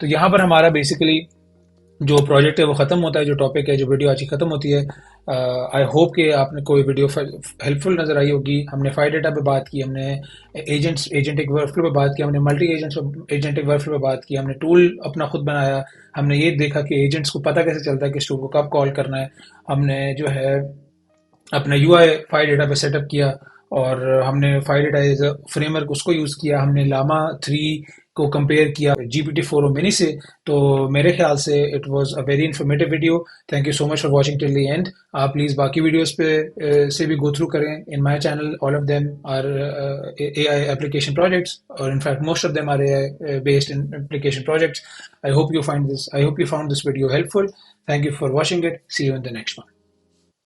तो यहाँ पर हमारा basically जो project है वो ख़त्म होता है, जो टॉपिक है, जो वीडियो आज की ख़त्म होती है। आई होप कि आपने कोई वीडियो हेल्पफुल नज़र आई होगी। हमने फाइव डेटा पे बात की, हमने एजेंटिक वर्कफ्लो पे बात की, हमने मल्टी एजेंटिक वर्कफ्लो पे बात की, हमने टूल अपना खुद बनाया, हमने ये देखा कि एजेंट्स को पता कैसे चलता है कि टूल को कब कॉल करना है, हमने जो है अपना यूआई फाइव डेटा पे सेटअप किया, और हमने Phidata as a framework उसको यूज़ किया, हमने लामा 3 को कंपेयर किया GPT-4 और मिनी से। तो मेरे ख्याल से it was a very informative video. Thank you so much for watching till the end. आप प्लीज़ बाकी वीडियोस पे से भी गो थ्रू करें। In my channel all of them are AI application projects, और in fact most of them are AI based in application projects. I hope you found this video helpful. Thank you for watching it. See you in the next one.